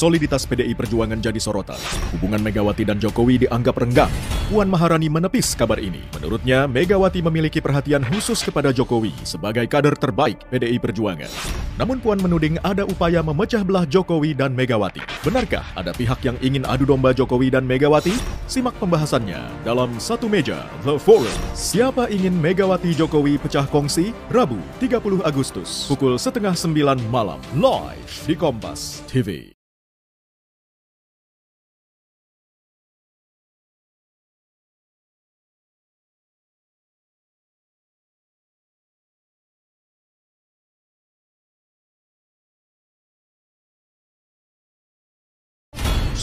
J: Soliditas PDI Perjuangan jadi sorotan. Hubungan Megawati dan Jokowi dianggap renggang. Puan Maharani menepis kabar ini. Menurutnya, Megawati memiliki perhatian khusus kepada Jokowi sebagai kader terbaik PDI Perjuangan. Namun Puan menuding ada upaya memecah belah Jokowi dan Megawati. Benarkah ada pihak yang ingin adu domba Jokowi dan Megawati? Simak pembahasannya dalam Satu Meja The Forum. Siapa ingin Megawati Jokowi pecah kongsi? Rabu 30 Agustus pukul 8:30 malam live di Kompas TV.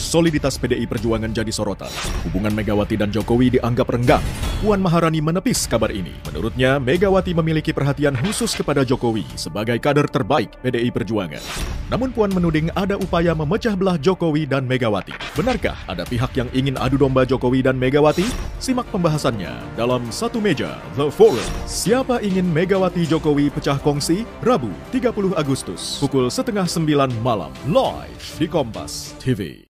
J: Soliditas PDI Perjuangan jadi sorotan. Hubungan Megawati dan Jokowi dianggap renggang. Puan Maharani menepis kabar ini. Menurutnya, Megawati memiliki perhatian khusus kepada Jokowi sebagai kader terbaik PDI Perjuangan. Namun Puan menuding ada upaya memecah belah Jokowi dan Megawati. Benarkah ada pihak yang ingin adu domba Jokowi dan Megawati? Simak pembahasannya dalam Satu Meja The Forum. Siapa ingin Megawati Jokowi pecah kongsi? Rabu 30 Agustus pukul 8:30 malam live di Kompas TV.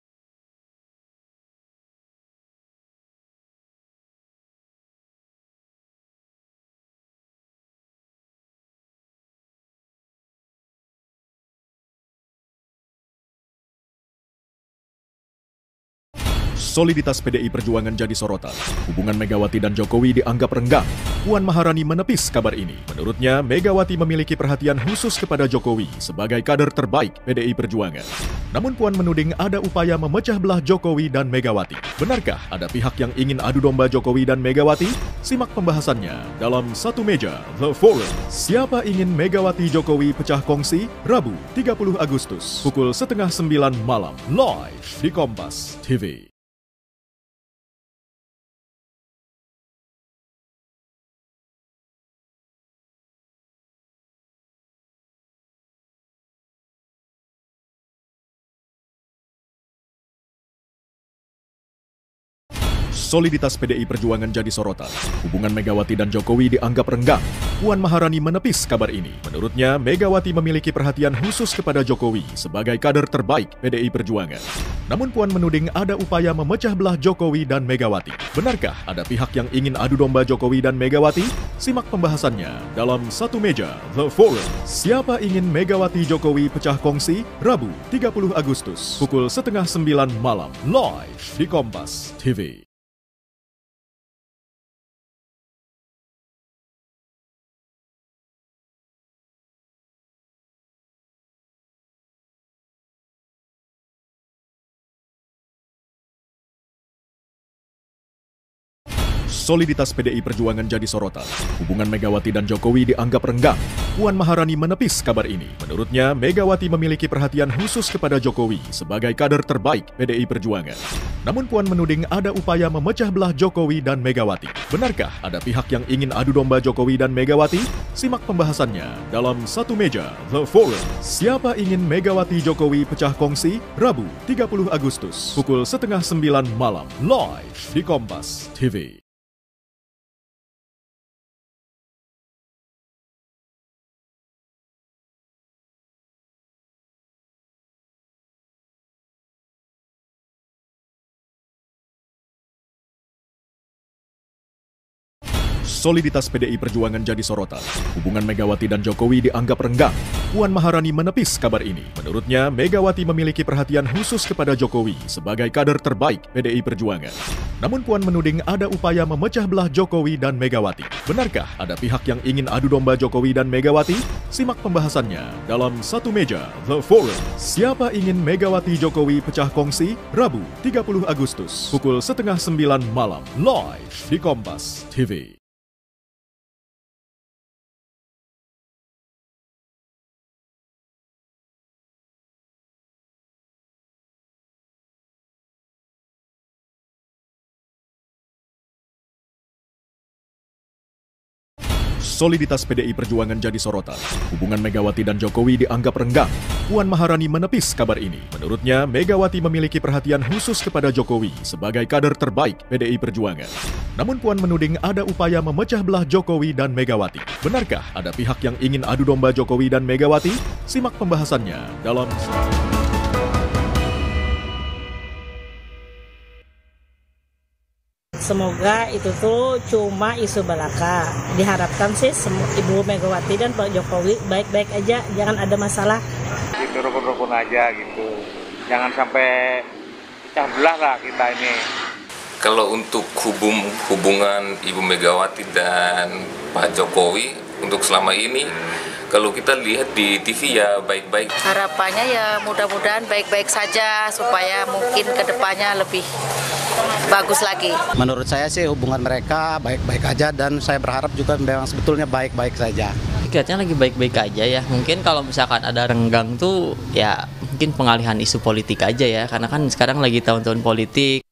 J: Soliditas PDI Perjuangan jadi sorotan. Hubungan Megawati dan Jokowi dianggap renggang. Puan Maharani menepis kabar ini. Menurutnya, Megawati memiliki perhatian khusus kepada Jokowi sebagai kader terbaik PDI Perjuangan. Namun Puan menuding ada upaya memecah belah Jokowi dan Megawati. Benarkah ada pihak yang ingin adu domba Jokowi dan Megawati? Simak pembahasannya dalam Satu Meja The Forum. Siapa ingin Megawati Jokowi pecah kongsi? Rabu 30 Agustus pukul 8:30 malam live di Kompas TV. Soliditas PDI Perjuangan jadi sorotan. Hubungan Megawati dan Jokowi dianggap renggang. Puan Maharani menepis kabar ini. Menurutnya, Megawati memiliki perhatian khusus kepada Jokowi sebagai kader terbaik PDI Perjuangan. Namun Puan menuding ada upaya memecah belah Jokowi dan Megawati. Benarkah ada pihak yang ingin adu domba Jokowi dan Megawati? Simak pembahasannya dalam Satu Meja The Forum. Siapa ingin Megawati Jokowi pecah kongsi? Rabu 30 Agustus pukul 8:30 malam live di Kompas TV. Soliditas PDI Perjuangan jadi sorotan. Hubungan Megawati dan Jokowi dianggap renggang. Puan Maharani menepis kabar ini. Menurutnya, Megawati memiliki perhatian khusus kepada Jokowi sebagai kader terbaik PDI Perjuangan. Namun Puan menuding ada upaya memecah belah Jokowi dan Megawati. Benarkah ada pihak yang ingin adu domba Jokowi dan Megawati? Simak pembahasannya dalam Satu Meja The Forum. Siapa ingin Megawati Jokowi pecah kongsi? Rabu 30 Agustus pukul 8:30 malam live di Kompas TV. Soliditas PDI Perjuangan jadi sorotan. Hubungan Megawati dan Jokowi dianggap renggang. Puan Maharani menepis kabar ini. Menurutnya, Megawati memiliki perhatian khusus kepada Jokowi sebagai kader terbaik PDI Perjuangan. Namun Puan menuding ada upaya memecah belah Jokowi dan Megawati. Benarkah ada pihak yang ingin adu domba Jokowi dan Megawati? Simak pembahasannya dalam Satu Meja The Forum. Siapa ingin Megawati Jokowi pecah kongsi? Rabu 30 Agustus pukul 8:30 malam live di Kompas TV. Soliditas PDI Perjuangan jadi sorotan. Hubungan Megawati dan Jokowi dianggap renggang. Puan Maharani menepis kabar ini. Menurutnya, Megawati memiliki perhatian khusus kepada Jokowi sebagai kader terbaik PDI Perjuangan. Namun Puan menuding ada upaya memecah belah Jokowi dan Megawati. Benarkah ada pihak yang ingin adu domba Jokowi dan Megawati? Simak pembahasannya dalam
L: Semoga itu tuh cuma isu belaka. Diharapkan sih Ibu Megawati dan Pak Jokowi baik-baik aja, jangan ada masalah.
M: Itu rukun-rukun aja gitu. Jangan sampai pecah belah lah kita ini.
N: Kalau untuk hubungan Ibu Megawati dan Pak Jokowi untuk selama ini, kalau kita lihat di TV ya baik-baik.
O: Harapannya ya mudah-mudahan baik-baik saja supaya mungkin kedepannya lebih bagus lagi.
P: Menurut saya sih hubungan mereka baik-baik aja dan saya berharap juga memang sebetulnya baik-baik saja.
Q: Kelihatannya lagi baik-baik aja ya. Mungkin kalau misalkan ada renggang tuh ya mungkin pengalihan isu politik aja ya. Karena kan sekarang lagi tahun-tahun politik.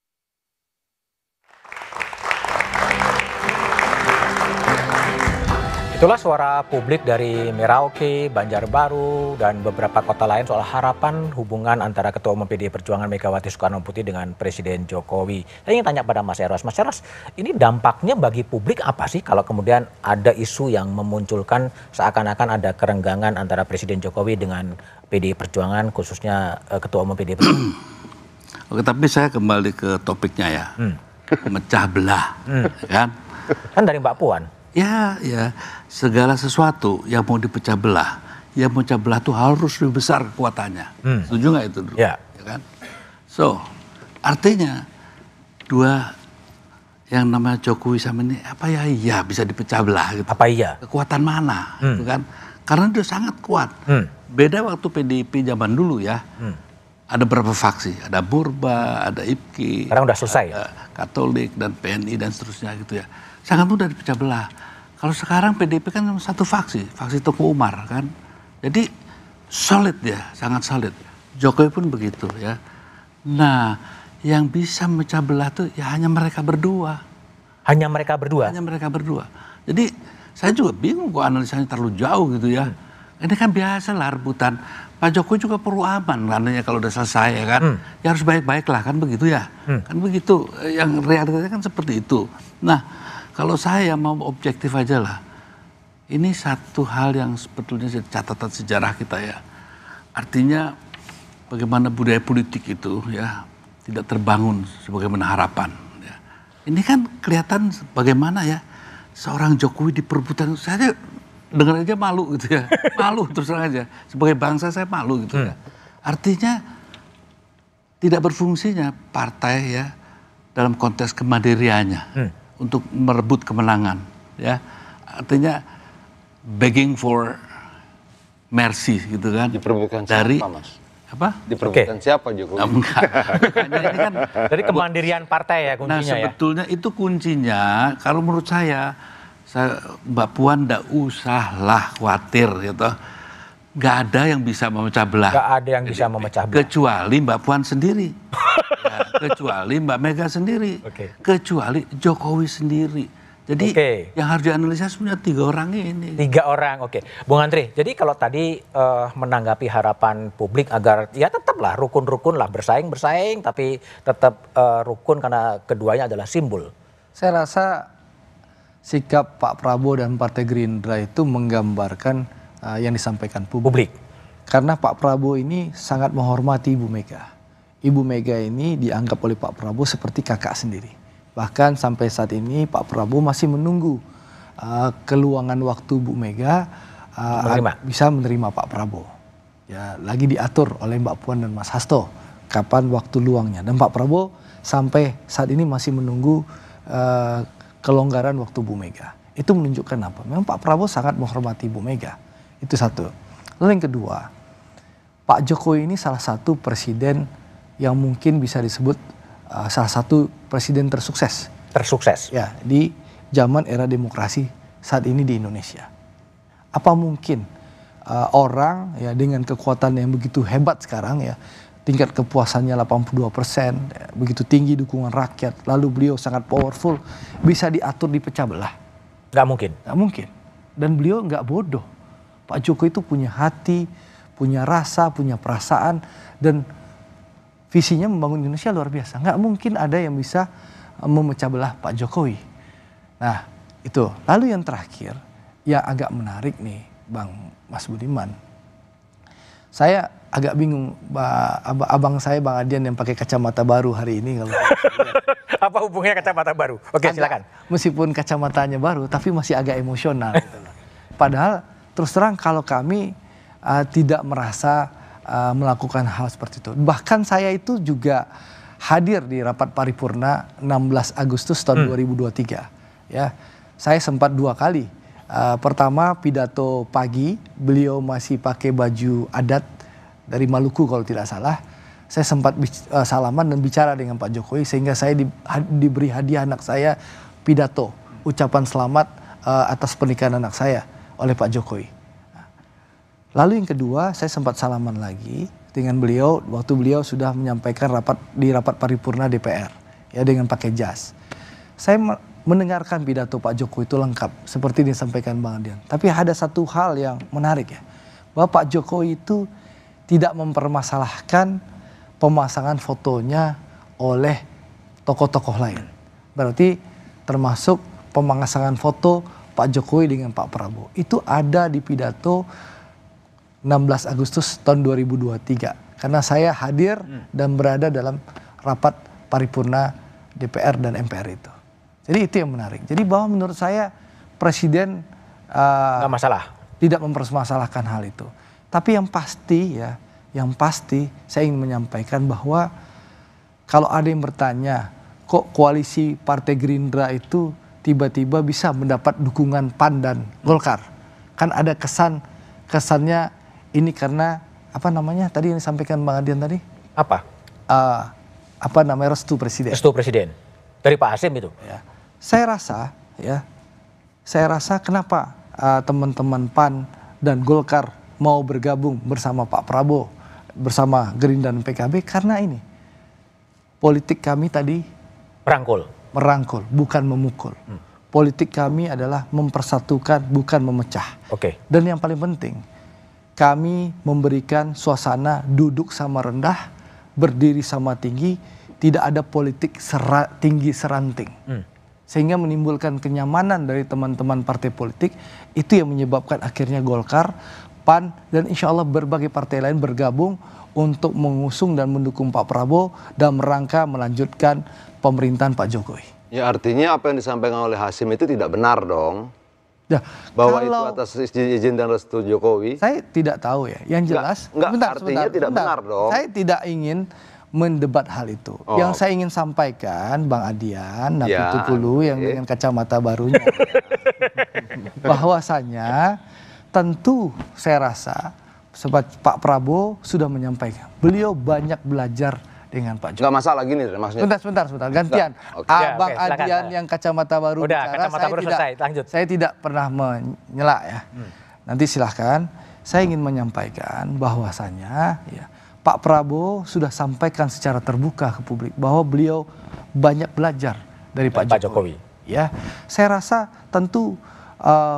A: Itulah suara publik dari Merauke, Banjarbaru, dan beberapa kota lain soal harapan hubungan antara Ketua Umum PDI Perjuangan Megawati Soekarnoputri dengan Presiden Jokowi. Saya ingin tanya pada Mas Eros. Mas Eros, ini dampaknya bagi publik apa sih kalau kemudian ada isu yang memunculkan seakan-akan ada kerenggangan antara Presiden Jokowi dengan PDI Perjuangan, khususnya Ketua Umum PDI Perjuangan?
I: Oke, tapi saya kembali ke topiknya ya. Memecah belah, kan?
A: Kan dari Mbak Puan.
I: Ya, segala sesuatu yang mau dipecah belah, yang memecah belah itu harus lebih besar kekuatannya. Setuju nggak itu dulu? Ya kan? So, artinya dua yang namanya Jokowi sama ini apa ya? Iya bisa dipecah belah. Gitu.
A: Apa iya?
I: Kekuatan mana? Gitu kan? Karena dia sangat kuat. Beda waktu PDIP zaman dulu ya. Ada berapa faksi? Ada Burba, ada IPKI.
A: Sekarang udah selesai.
I: Ada Katolik dan PNI dan seterusnya gitu ya. Sangat mudah dipecah belah. Kalau sekarang PDIP kan satu faksi Teguh Umar kan. Jadi solid ya, sangat solid. Jokowi pun begitu ya. Nah, yang bisa memecah belah tuh ya hanya mereka berdua.
A: Hanya mereka berdua?
I: Hanya mereka berdua. Jadi saya juga bingung kok analisanya terlalu jauh gitu ya. Ini kan biasa lah rebutan. Pak Jokowi juga perlu aman katanya kalau udah selesai ya kan. Ya harus baik-baik lah kan begitu ya. Kan begitu. Yang realitanya kan seperti itu. Nah, kalau saya mau objektif aja lah, ini satu hal yang sebetulnya catatan sejarah kita ya. Artinya bagaimana budaya politik itu ya tidak terbangun sebagaimana harapan. Ya. Ini kan kelihatan bagaimana ya seorang Jokowi diperebutkan. Saya dengar aja malu gitu ya, malu terus terang aja. Sebagai bangsa saya malu gitu ya. Artinya tidak berfungsinya partai ya dalam konteks kemandiriannya. Untuk merebut kemenangan, ya artinya begging for mercy gitu kan
F: diperebutkan
I: dari
F: siapa, Mas?
I: Apa?
F: Diperbutkan siapa Jokowi?
I: Enggak. Ini kan
A: Dari kemandirian partai ya kuncinya
I: nah, sebetulnya itu kuncinya kalau menurut saya Mbak Puan nggak usahlah khawatir gitu. Nggak ada yang bisa memecah belah.
A: Nggak ada yang bisa memecah belah.
I: Kecuali Mbak Puan sendiri. Ya, kecuali Mbak Mega sendiri. Kecuali Jokowi sendiri. Jadi yang harus dianalisa sebenarnya 3 orang ini.
A: 3 orang, oke. Bung Andri, jadi kalau tadi menanggapi harapan publik agar ya tetaplah rukun-rukun lah, bersaing, tapi tetap rukun karena keduanya adalah simbol.
G: Saya rasa sikap Pak Prabowo dan Partai Gerindra itu menggambarkan yang disampaikan publik. Karena Pak Prabowo ini sangat menghormati Ibu Mega. Ibu Mega ini dianggap oleh Pak Prabowo seperti kakak sendiri. Bahkan sampai saat ini Pak Prabowo masih menunggu keluangan waktu Bu Mega bisa menerima Pak Prabowo. Ya, lagi diatur oleh Mbak Puan dan Mas Hasto kapan waktu luangnya. Dan Pak Prabowo sampai saat ini masih menunggu kelonggaran waktu Bu Mega. Itu menunjukkan apa? Memang Pak Prabowo sangat menghormati Bu Mega. Itu satu. Lalu yang kedua, Pak Jokowi ini salah satu presiden yang mungkin bisa disebut salah satu presiden tersukses. Ya, di zaman era demokrasi saat ini di Indonesia. Apa mungkin orang ya dengan kekuatan yang begitu hebat sekarang ya, tingkat kepuasannya 82%, ya, begitu tinggi dukungan rakyat, lalu beliau sangat powerful, bisa diatur dipecah belah?
A: Nggak mungkin.
G: Nggak mungkin. Dan beliau nggak bodoh. Pak Jokowi itu punya hati, punya rasa, punya perasaan, dan visinya membangun Indonesia luar biasa. Nggak mungkin ada yang bisa memecah belah Pak Jokowi. Nah, itu. Lalu yang terakhir, yang agak menarik nih, Mas Budiman. Saya agak bingung, abang saya Bang Adian yang pakai kacamata baru hari ini. Kalau
A: apa hubungannya kacamata baru? Oke, silakan.
G: Meskipun kacamatanya baru, tapi masih agak emosional. Padahal terus terang kalau kami tidak merasa melakukan hal seperti itu. Bahkan saya itu juga hadir di rapat paripurna 16 Agustus tahun 2023. Ya, saya sempat 2 kali. Pertama pidato pagi, beliau masih pakai baju adat dari Maluku kalau tidak salah. Saya sempat salaman dan bicara dengan Pak Jokowi sehingga saya diberi hadiah anak saya pidato ucapan selamat atas pernikahan anak saya oleh Pak Jokowi. Lalu yang kedua, saya sempat salaman lagi dengan beliau waktu beliau sudah menyampaikan di rapat paripurna DPR ya dengan pakai jas. Saya mendengarkan pidato Pak Jokowi itu lengkap seperti disampaikan Bang Adian. Tapi ada satu hal yang menarik ya, bahwa Pak Jokowi itu tidak mempermasalahkan pemasangan fotonya oleh tokoh-tokoh lain. Berarti termasuk pemasangan foto Pak Jokowi dengan Pak Prabowo. Itu ada di pidato 16 Agustus tahun 2023. Karena saya hadir dan berada dalam rapat paripurna DPR dan MPR itu. Jadi itu yang menarik. Jadi bahwa menurut saya Presiden
A: nggak masalah,
G: tidak mempermasalahkan hal itu. Tapi yang pasti ya, yang pasti saya ingin menyampaikan bahwa kalau ada yang bertanya, kok koalisi Partai Gerindra itu tiba-tiba bisa mendapat dukungan PAN dan Golkar? Kan ada kesannya ini karena apa namanya tadi yang disampaikan Bang Adian tadi?
A: Apa?
G: Apa namanya restu presiden?
A: Restu presiden dari Pak Hasim itu.
G: Ya. Saya rasa kenapa teman-teman PAN dan Golkar mau bergabung bersama Pak Prabowo, bersama Gerindra dan PKB karena ini politik kami tadi merangkul, bukan memukul. Politik kami adalah mempersatukan, bukan memecah. Dan yang paling penting, kami memberikan suasana duduk sama rendah, berdiri sama tinggi, tidak ada politik tinggi seranting. Sehingga menimbulkan kenyamanan dari teman-teman partai politik, itu yang menyebabkan akhirnya Golkar, PAN, dan insya Allah berbagai partai lain bergabung untuk mengusung dan mendukung Pak Prabowo dalam rangka melanjutkan pemerintahan Pak Jokowi.
F: Ya artinya apa yang disampaikan oleh Hasim itu tidak benar dong.
G: Ya,
F: bahwa itu atas izin dan restu Jokowi.
G: Saya tidak tahu ya. Yang jelas,
F: artinya tidak benar dong.
G: Saya tidak ingin mendebat hal itu. Yang saya ingin sampaikan, Bang Adian, Napitupulu yang dengan kacamata barunya, bahwasanya tentu saya rasa Pak Prabowo sudah menyampaikan, beliau banyak belajar dengan Pak Jokowi.
F: Nggak masalah gini maksudnya.
G: Sebentar, gantian. Abang
A: silakan,
G: Adian yang kacamata baru
A: udah,
G: bicara,
A: kacamata baru selesai, lanjut.
G: Saya tidak pernah menyela ya. Nanti silahkan, saya ingin menyampaikan bahwasannya ya, Pak Prabowo sudah sampaikan secara terbuka ke publik bahwa beliau banyak belajar dari Pak Jokowi. Ya, saya rasa tentu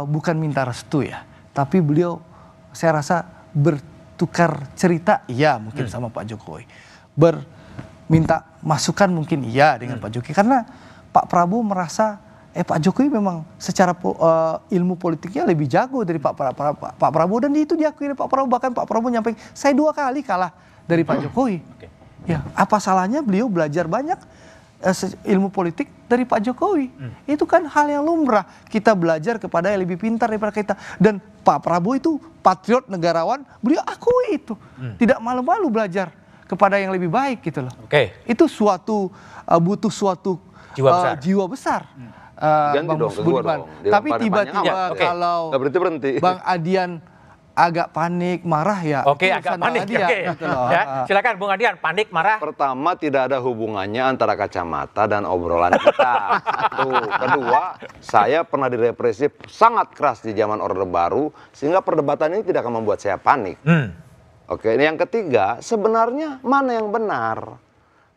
G: bukan minta restu ya, tapi beliau saya rasa bertukar cerita iya mungkin sama Pak Jokowi. Minta masukan mungkin iya dengan Pak Jokowi, karena Pak Prabowo merasa Pak Jokowi memang secara ilmu politiknya lebih jago dari Pak Prabowo, dan itu diakui oleh Pak Prabowo. Bahkan Pak Prabowo nyampe, saya 2 kali kalah dari Pak Jokowi. Ya, apa salahnya beliau belajar banyak ilmu politik dari Pak Jokowi? Itu kan hal yang lumrah, kita belajar kepada yang lebih pintar daripada kita. Dan Pak Prabowo itu patriot, negarawan, beliau akui itu, tidak malu-malu belajar kepada yang lebih baik gitu loh. Itu suatu butuh suatu jiwa besar.
F: Ganti
G: Bang
F: dong ke gua dong.
G: Tapi tiba-tiba kalau
F: nggak berhenti.
G: Bang Adian agak panik, marah ya.
A: Agak panik.
G: Gitu loh.
A: Ya, silakan Bung Adian, panik, marah.
F: Pertama, tidak ada hubungannya antara kacamata dan obrolan kita. Satu. Kedua, saya pernah direpresi sangat keras di zaman Orde Baru, sehingga perdebatan ini tidak akan membuat saya panik. Oke, ini yang ketiga, sebenarnya mana yang benar?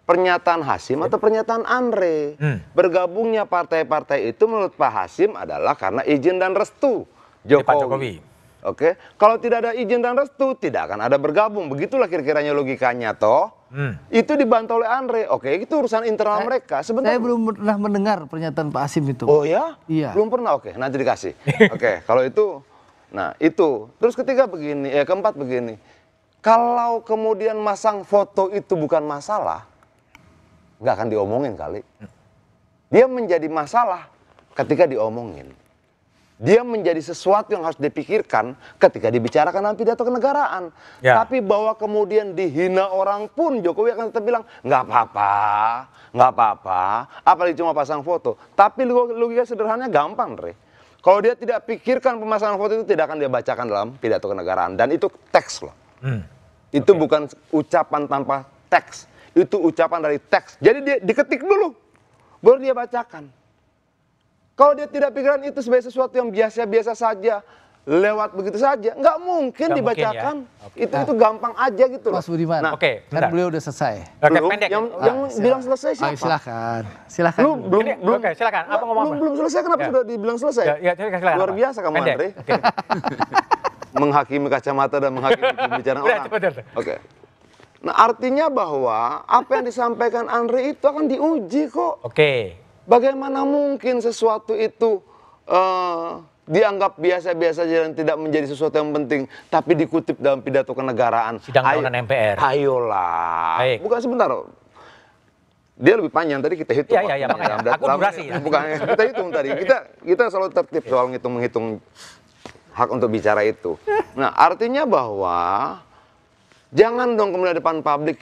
F: Pernyataan Hasyim atau pernyataan Andre? Bergabungnya partai-partai itu menurut Pak Hasyim adalah karena izin dan restu Jokowi. Oke, kalau tidak ada izin dan restu, tidak akan ada bergabung. Begitulah kira-kiranya logikanya, toh. Itu dibantah oleh Andre. Oke, itu urusan internal mereka. Sebentar.
G: Saya belum pernah mendengar pernyataan Pak Hasyim itu.
F: Oh ya?
G: Iya.
F: Belum pernah. Oke, nanti dikasih. Oke, kalau itu, nah itu. Terus ketiga begini, keempat begini. Kalau kemudian masang foto itu bukan masalah, nggak akan diomongin kali. Dia menjadi masalah ketika diomongin. Dia menjadi sesuatu yang harus dipikirkan ketika dibicarakan dalam pidato kenegaraan. Tapi bahwa kemudian dihina orang pun Jokowi akan tetap bilang, nggak apa-apa, apalagi cuma pasang foto. Tapi logika sederhananya gampang, Re. Kalau dia tidak pikirkan pemasangan foto itu tidak akan dia bacakan dalam pidato kenegaraan. Dan itu teks loh. Itu bukan ucapan tanpa teks. Itu ucapan dari teks. Jadi dia diketik dulu, baru dia bacakan. Kalau dia tidak pikiran itu sebagai sesuatu yang biasa-biasa saja, lewat begitu saja, nggak mungkin dibacakan. Ya? Itu gampang aja gitu loh.
G: Mas Budiman, kan beliau udah selesai.
F: Yang bilang selesai siapa?
G: Silakan.
A: Silakan. Apa ngomong?
F: Belum selesai, kenapa sudah dibilang selesai?
A: Silakan.
F: Luar biasa kamu, Andre. Menghakimi kacamata dan menghakimi pembicaraan orang. Oke. Nah, artinya bahwa apa yang disampaikan Andre itu akan diuji kok. Bagaimana mungkin sesuatu itu dianggap biasa-biasa saja dan tidak menjadi sesuatu yang penting, tapi dikutip dalam pidato kenegaraan.
A: Sidang tahunan MPR.
F: Ayolah. Bukan sebentar. Dia lebih panjang, tadi kita hitung.
A: Iya, makanya. Aku durasi ya.
F: Bukan, kita hitung tadi. Kita selalu tertib soal menghitung hak untuk bicara itu. Nah, artinya bahwa jangan dong kemudian depan publik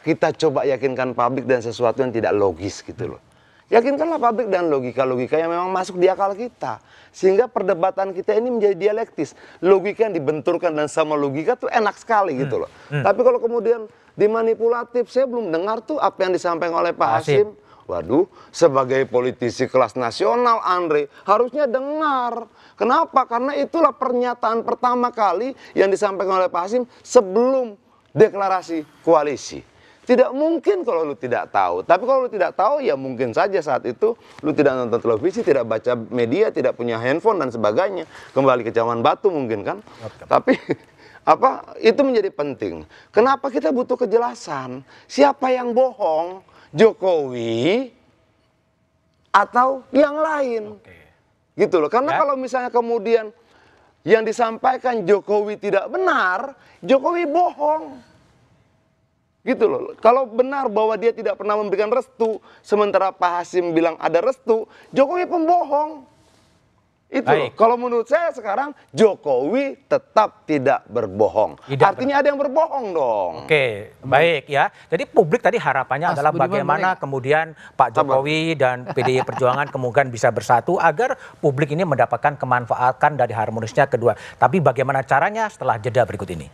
F: kita coba yakinkan publik dan sesuatu yang tidak logis gitu loh. Yakinkanlah publik dan logika-logika yang memang masuk di akal kita. Sehingga perdebatan kita ini menjadi dialektis. Logika yang dibenturkan dan sama logika tuh enak sekali gitu loh. Tapi kalau kemudian dimanipulatif, saya belum dengar tuh apa yang disampaikan oleh Pak Hasyim. Waduh, sebagai politisi kelas nasional Andre harusnya dengar. Kenapa? Karena itulah pernyataan pertama kali yang disampaikan oleh Pak Hasyim sebelum deklarasi koalisi. Tidak mungkin kalau lu tidak tahu. Tapi kalau lu tidak tahu ya mungkin saja saat itu lu tidak nonton televisi, tidak baca media, tidak punya handphone dan sebagainya. Kembali ke zaman batu mungkin kan. Tapi itu menjadi penting. Kenapa kita butuh kejelasan? Siapa yang bohong? Jokowi atau yang lain? Gitu loh. Karena kalau misalnya kemudian yang disampaikan Jokowi tidak benar, Jokowi bohong. Gitu loh. Kalau benar bahwa dia tidak pernah memberikan restu, sementara Pak Hasyim bilang ada restu, Jokowi pembohong.
R: Itu loh. Kalau menurut saya sekarang Jokowi tetap tidak berbohong. Artinya ada yang berbohong dong.
A: Oke, baik ya. Jadi publik tadi harapannya adalah bagaimana kemudian Pak Jokowi dan PDI Perjuangan kemudian bisa bersatu agar publik ini mendapatkan kemanfaatan dari harmonisnya kedua. Tapi bagaimana caranya setelah jeda berikut ini.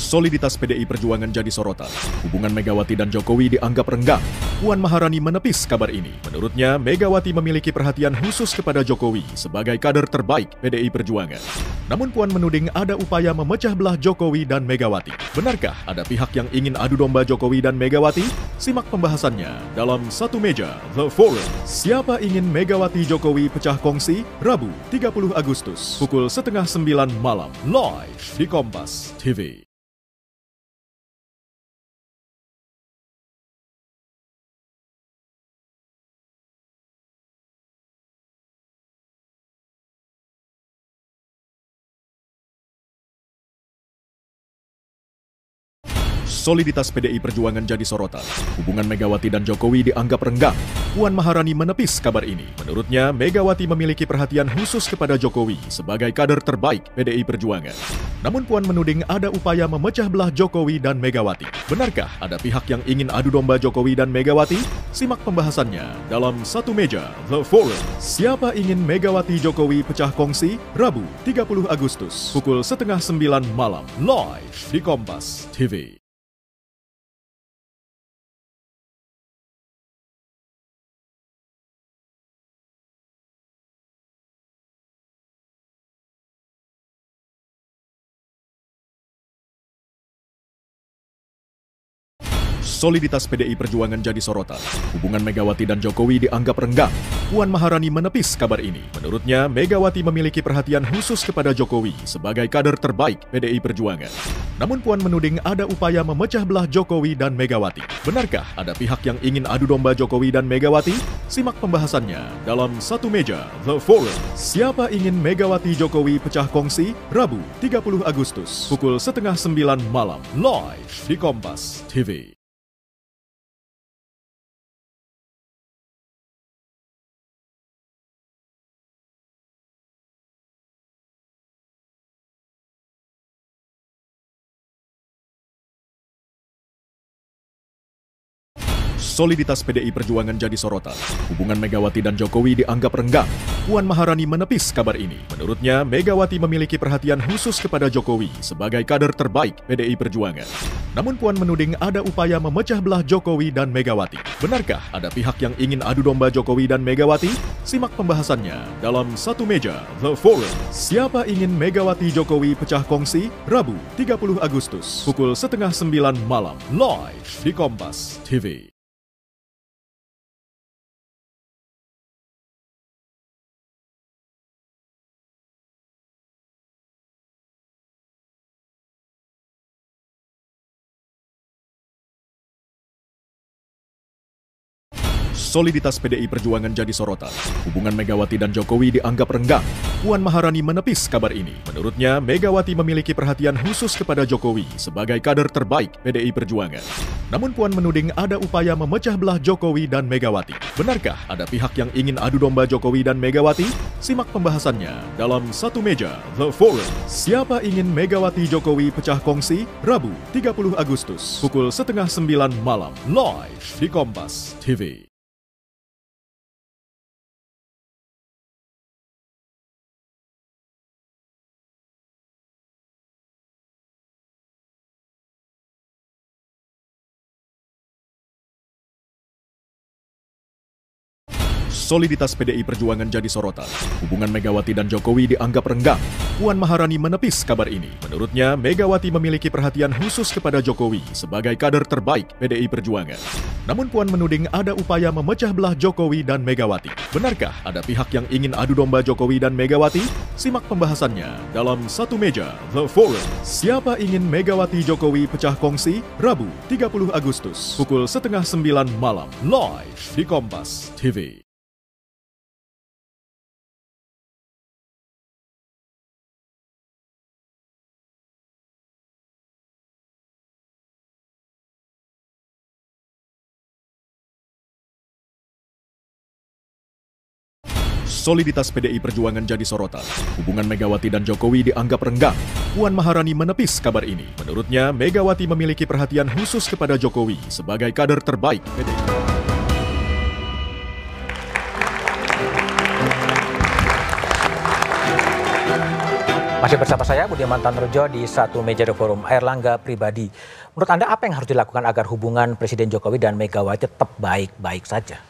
J: Soliditas PDI Perjuangan jadi sorotan. Hubungan Megawati dan Jokowi dianggap renggang. Puan Maharani menepis kabar ini. Menurutnya, Megawati memiliki perhatian khusus kepada Jokowi sebagai kader terbaik PDI Perjuangan. Namun Puan menuding ada upaya memecah belah Jokowi dan Megawati. Benarkah ada pihak yang ingin adu domba Jokowi dan Megawati? Simak pembahasannya dalam Satu Meja The Forum. Siapa ingin Megawati Jokowi pecah kongsi? Rabu 30 Agustus pukul 8:30 malam live di Kompas TV. Soliditas PDI Perjuangan jadi sorotan. Hubungan Megawati dan Jokowi dianggap renggang. Puan Maharani menepis kabar ini. Menurutnya, Megawati memiliki perhatian khusus kepada Jokowi sebagai kader terbaik PDI Perjuangan. Namun Puan menuding ada upaya memecah belah Jokowi dan Megawati. Benarkah ada pihak yang ingin adu domba Jokowi dan Megawati? Simak pembahasannya dalam Satu Meja The Forum. Siapa ingin Megawati Jokowi pecah kongsi? Rabu 30 Agustus pukul 8:30 malam live di Kompas TV. Soliditas PDI Perjuangan jadi sorotan. Hubungan Megawati dan Jokowi dianggap renggang. Puan Maharani menepis kabar ini. Menurutnya, Megawati memiliki perhatian khusus kepada Jokowi sebagai kader terbaik PDI Perjuangan. Namun Puan menuding ada upaya memecah belah Jokowi dan Megawati. Benarkah ada pihak yang ingin adu domba Jokowi dan Megawati? Simak pembahasannya dalam Satu Meja The Forum. Siapa ingin Megawati Jokowi pecah kongsi? Rabu 30 Agustus pukul 8:30 malam live di Kompas TV. Soliditas PDI Perjuangan jadi sorotan. Hubungan Megawati dan Jokowi dianggap renggang. Puan Maharani menepis kabar ini. Menurutnya, Megawati memiliki perhatian khusus kepada Jokowi sebagai kader terbaik PDI Perjuangan. Namun Puan menuding ada upaya memecah belah Jokowi dan Megawati. Benarkah ada pihak yang ingin adu domba Jokowi dan Megawati? Simak pembahasannya dalam Satu Meja The Forum. Siapa ingin Megawati Jokowi pecah kongsi? Rabu 30 Agustus pukul 8:30 malam live di Kompas TV. Soliditas PDI Perjuangan jadi sorotan. Hubungan Megawati dan Jokowi dianggap renggang. Puan Maharani menepis kabar ini. Menurutnya, Megawati memiliki perhatian khusus kepada Jokowi sebagai kader terbaik PDI Perjuangan. Namun Puan menuding ada upaya memecah belah Jokowi dan Megawati. Benarkah ada pihak yang ingin adu domba Jokowi dan Megawati? Simak pembahasannya dalam Satu Meja The Forum. Siapa ingin Megawati Jokowi pecah kongsi? Rabu 30 Agustus pukul 8:30 malam live di Kompas TV. Soliditas PDI Perjuangan jadi sorotan. Hubungan Megawati dan Jokowi dianggap renggang. Puan Maharani menepis kabar ini. Menurutnya, Megawati memiliki perhatian khusus kepada Jokowi sebagai kader terbaik PDI Perjuangan. Namun Puan menuding ada upaya memecah belah Jokowi dan Megawati. Benarkah ada pihak yang ingin adu domba Jokowi dan Megawati? Simak pembahasannya dalam Satu Meja The Forum. Siapa ingin Megawati Jokowi pecah kongsi? Rabu 30 Agustus pukul 8:30 malam live di Kompas TV. Soliditas PDI Perjuangan jadi sorotan. Hubungan Megawati dan Jokowi dianggap renggang. Puan Maharani menepis kabar ini. Menurutnya, Megawati memiliki perhatian khusus kepada Jokowi sebagai kader terbaik PDI.
A: Masih bersama saya Budi Mantanrojo di Satu Meja The Forum. Airlangga pribadi, menurut Anda apa yang harus dilakukan agar hubungan Presiden Jokowi dan Megawati tetap baik-baik saja?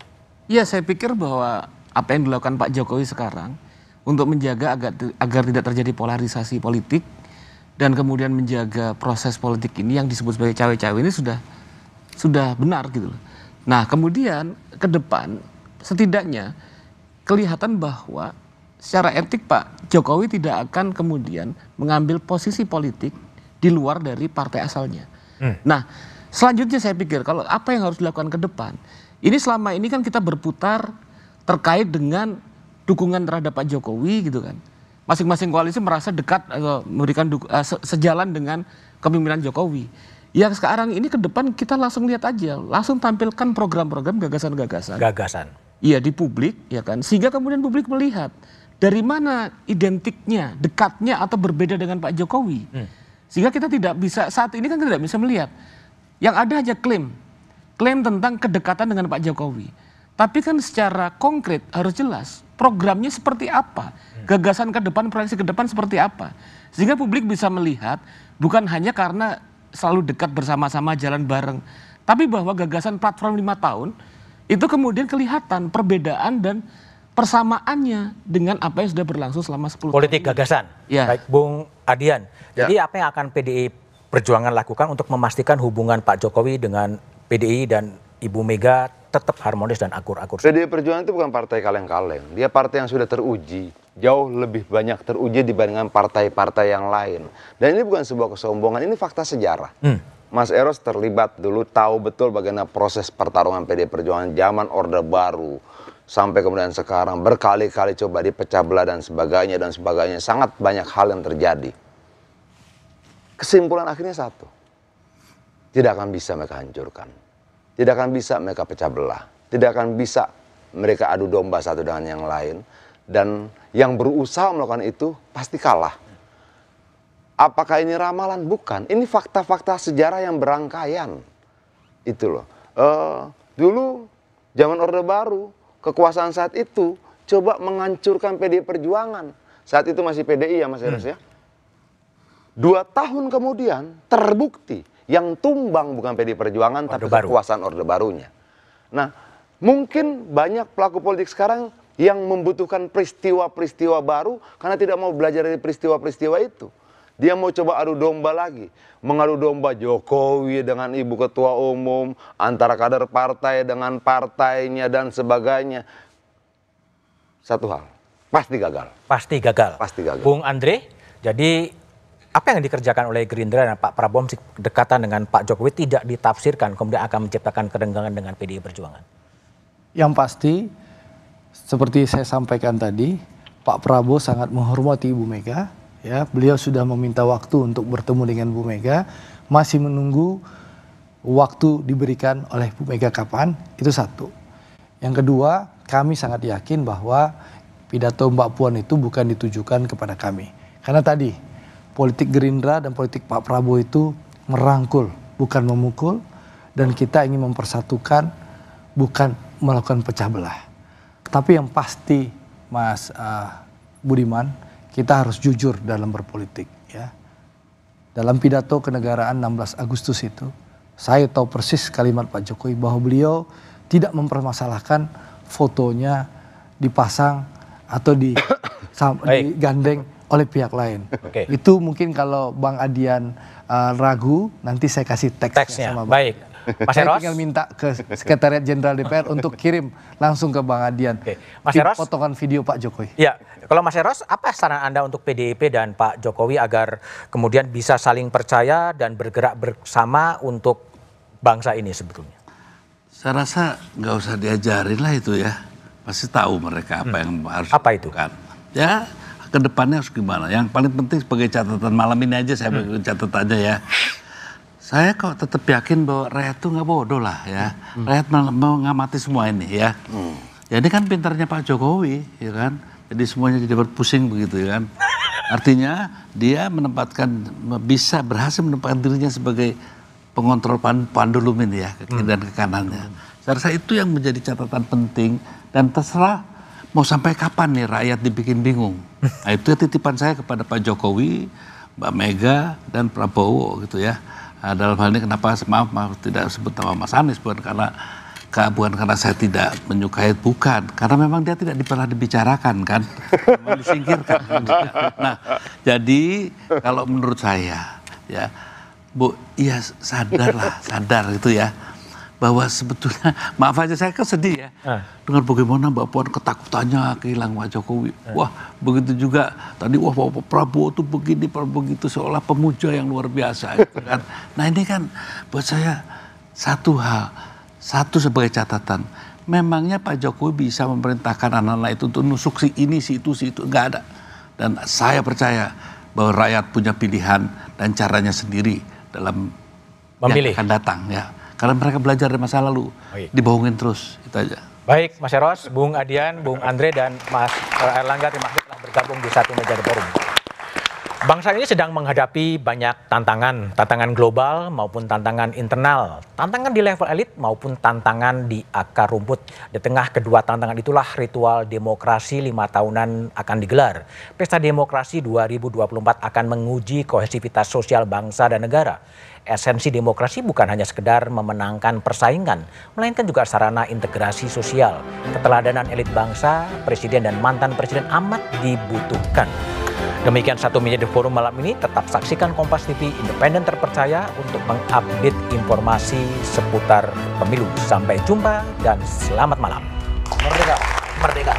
H: Ya, saya pikir bahwa apa yang dilakukan Pak Jokowi sekarang untuk menjaga agar tidak terjadi polarisasi politik dan kemudian menjaga proses politik ini yang disebut sebagai cawe-cawe ini sudah benar gitu loh. Nah, kemudian ke depan setidaknya kelihatan bahwa secara etik Pak Jokowi tidak akan kemudian mengambil posisi politik di luar dari partai asalnya. Nah, selanjutnya saya pikir kalau apa yang harus dilakukan ke depan, ini selama ini kan kita berputar terkait dengan dukungan terhadap Pak Jokowi gitu kan. Masing-masing koalisi merasa dekat atau memberikan sejalan dengan kepemimpinan Jokowi. Yang sekarang ini ke depan kita langsung lihat aja, langsung tampilkan program-program gagasan-gagasan.
A: Gagasan.
H: Iya, di publik ya kan. Sehingga kemudian publik melihat dari mana identiknya, dekatnya atau berbeda dengan Pak Jokowi. Sehingga kita tidak bisa, saat ini kan kita tidak bisa melihat. Yang ada aja klaim tentang kedekatan dengan Pak Jokowi. Tapi kan secara konkret harus jelas programnya seperti apa, gagasan ke depan, proyeksi ke depan seperti apa. Sehingga publik bisa melihat bukan hanya karena selalu dekat bersama-sama jalan bareng, tapi bahwa gagasan platform 5 tahun itu kemudian kelihatan perbedaan dan persamaannya dengan apa yang sudah berlangsung selama 10 tahun.
A: Politik gagasan.
H: Ya.
A: Baik, Bung Adian. Jadi apa yang akan PDI Perjuangan lakukan untuk memastikan hubungan Pak Jokowi dengan PDI dan Ibu Mega tetap harmonis dan akur-akur?
R: PDI Perjuangan itu bukan partai kaleng-kaleng. Dia partai yang sudah teruji. Jauh lebih banyak teruji dibandingkan partai-partai yang lain. Dan ini bukan sebuah kesombongan, ini fakta sejarah. Mas Eros terlibat dulu, tahu betul bagaimana proses pertarungan PDI Perjuangan zaman Orde Baru. Sampai kemudian sekarang berkali-kali coba dipecah belah dan sebagainya. Sangat banyak hal yang terjadi. Kesimpulan akhirnya satu. Tidak akan bisa mereka hancurkan. Tidak akan bisa mereka pecah belah. Tidak akan bisa mereka adu domba satu dengan yang lain. Dan yang berusaha melakukan itu pasti kalah. Apakah ini ramalan? Bukan. Ini fakta-fakta sejarah yang berangkaian. Itu loh. Dulu zaman Orde Baru, kekuasaan saat itu coba menghancurkan PDI Perjuangan. Saat itu masih PDI ya Mas Eros ya. 2 tahun kemudian terbukti yang tumbang bukan PDI Perjuangan tapi kekuasaan Orde Barunya. Nah, mungkin banyak pelaku politik sekarang yang membutuhkan peristiwa-peristiwa baru karena tidak mau belajar dari peristiwa-peristiwa itu. Dia mau coba adu domba lagi, mengadu domba Jokowi dengan Ibu Ketua Umum, antara kader partai dengan partainya dan sebagainya. Satu hal, pasti gagal.
A: Pasti gagal.
R: Pasti gagal.
A: Bung Andre, jadi apa yang dikerjakan oleh Gerindra dan Pak Prabowo kedekatan dengan Pak Jokowi tidak ditafsirkan kemudian akan menciptakan kerenggangan dengan PDI Perjuangan?
G: Yang pasti, seperti saya sampaikan tadi, Pak Prabowo sangat menghormati Ibu Mega. Ya, beliau sudah meminta waktu untuk bertemu dengan Bu Mega, masih menunggu waktu diberikan oleh Bu Mega kapan, itu satu. Yang kedua, kami sangat yakin bahwa pidato Mbak Puan itu bukan ditujukan kepada kami. Karena tadi, politik Gerindra dan politik Pak Prabowo itu merangkul, bukan memukul, dan kita ingin mempersatukan, bukan melakukan pecah belah. Tapi yang pasti, Mas Budiman, kita harus jujur dalam berpolitik. Ya. Dalam pidato kenegaraan 16 Agustus itu, saya tahu persis kalimat Pak Jokowi bahwa beliau tidak mempermasalahkan fotonya dipasang atau digandeng oleh pihak lain. Itu mungkin kalau Bang Adian ragu, nanti saya kasih teksnya sama Bang.
A: Baik. Mas
G: Saya
A: Eros?
G: tinggal minta ke Sekretariat Jenderal DPR untuk kirim langsung ke Bang Adian.
A: Mas Eros?
G: Potongan video Pak Jokowi.
A: Ya, kalau Mas Eros, apa saran Anda untuk PDIP dan Pak Jokowi agar kemudian bisa saling percaya dan bergerak bersama untuk bangsa ini sebetulnya?
I: Saya rasa nggak usah diajarin lah itu ya. Pasti tahu mereka apa yang harus dilakukan. Ya, ke depannya harus gimana. Yang paling penting sebagai catatan malam ini aja saya catat aja ya. Saya kok tetap yakin bahwa rakyat tuh nggak bodoh lah ya. Rakyat mengamati semua ini ya. Jadi kan pintarnya Pak Jokowi ya kan. Jadi semuanya jadi berpusing begitu ya kan. Artinya dia bisa berhasil menempatkan dirinya sebagai pengontrol pandulum ini ya, ke kiri dan ke kanannya. Saya rasa itu yang menjadi catatan penting dan terserah mau sampai kapan nih rakyat dibikin bingung. Nah itu titipan saya kepada Pak Jokowi, Mbak Mega dan Prabowo gitu ya. Nah, dalam hal ini kenapa maaf tidak sebut nama Mas Anies bukan karena saya tidak menyukai, bukan karena memang dia tidak pernah dibicarakan kan, memang disingkirkan. Nah jadi kalau menurut saya ya Bu, iya sadar gitu ya bahwa sebetulnya maaf aja saya kan sedih ya dengan bagaimana Mbak Puan ketakutannya kehilangan Pak Jokowi. Wah begitu juga tadi Pak Prabowo tuh begini, begitu seolah pemuja yang luar biasa gitu kan. Nah ini kan buat saya satu sebagai catatan, memangnya Pak Jokowi bisa memerintahkan anak-anak itu untuk nusuk si ini si itu nggak ada. Dan saya percaya bahwa rakyat punya pilihan dan caranya sendiri dalam memilih yang akan datang ya. Karena mereka belajar dari masa lalu, dibohongin terus, itu aja.
A: Baik, Mas Eros, Bung Adian, Bung Andre, dan Mas Erlangga, terima kasih telah bergabung di satu meja The Forum. Bangsa ini sedang menghadapi banyak tantangan global maupun tantangan internal, tantangan di level elit maupun tantangan di akar rumput. Di tengah kedua tantangan itulah ritual demokrasi 5 tahunan akan digelar. Pesta Demokrasi 2024 akan menguji kohesivitas sosial bangsa dan negara. Esensi demokrasi bukan hanya sekedar memenangkan persaingan, melainkan juga sarana integrasi sosial. Keteladanan elit bangsa, presiden dan mantan presiden amat dibutuhkan. Demikian satu meja The Forum malam ini. Tetap saksikan Kompas TV independen terpercaya untuk mengupdate informasi seputar pemilu. Sampai jumpa dan selamat malam. Merdeka! Merdeka!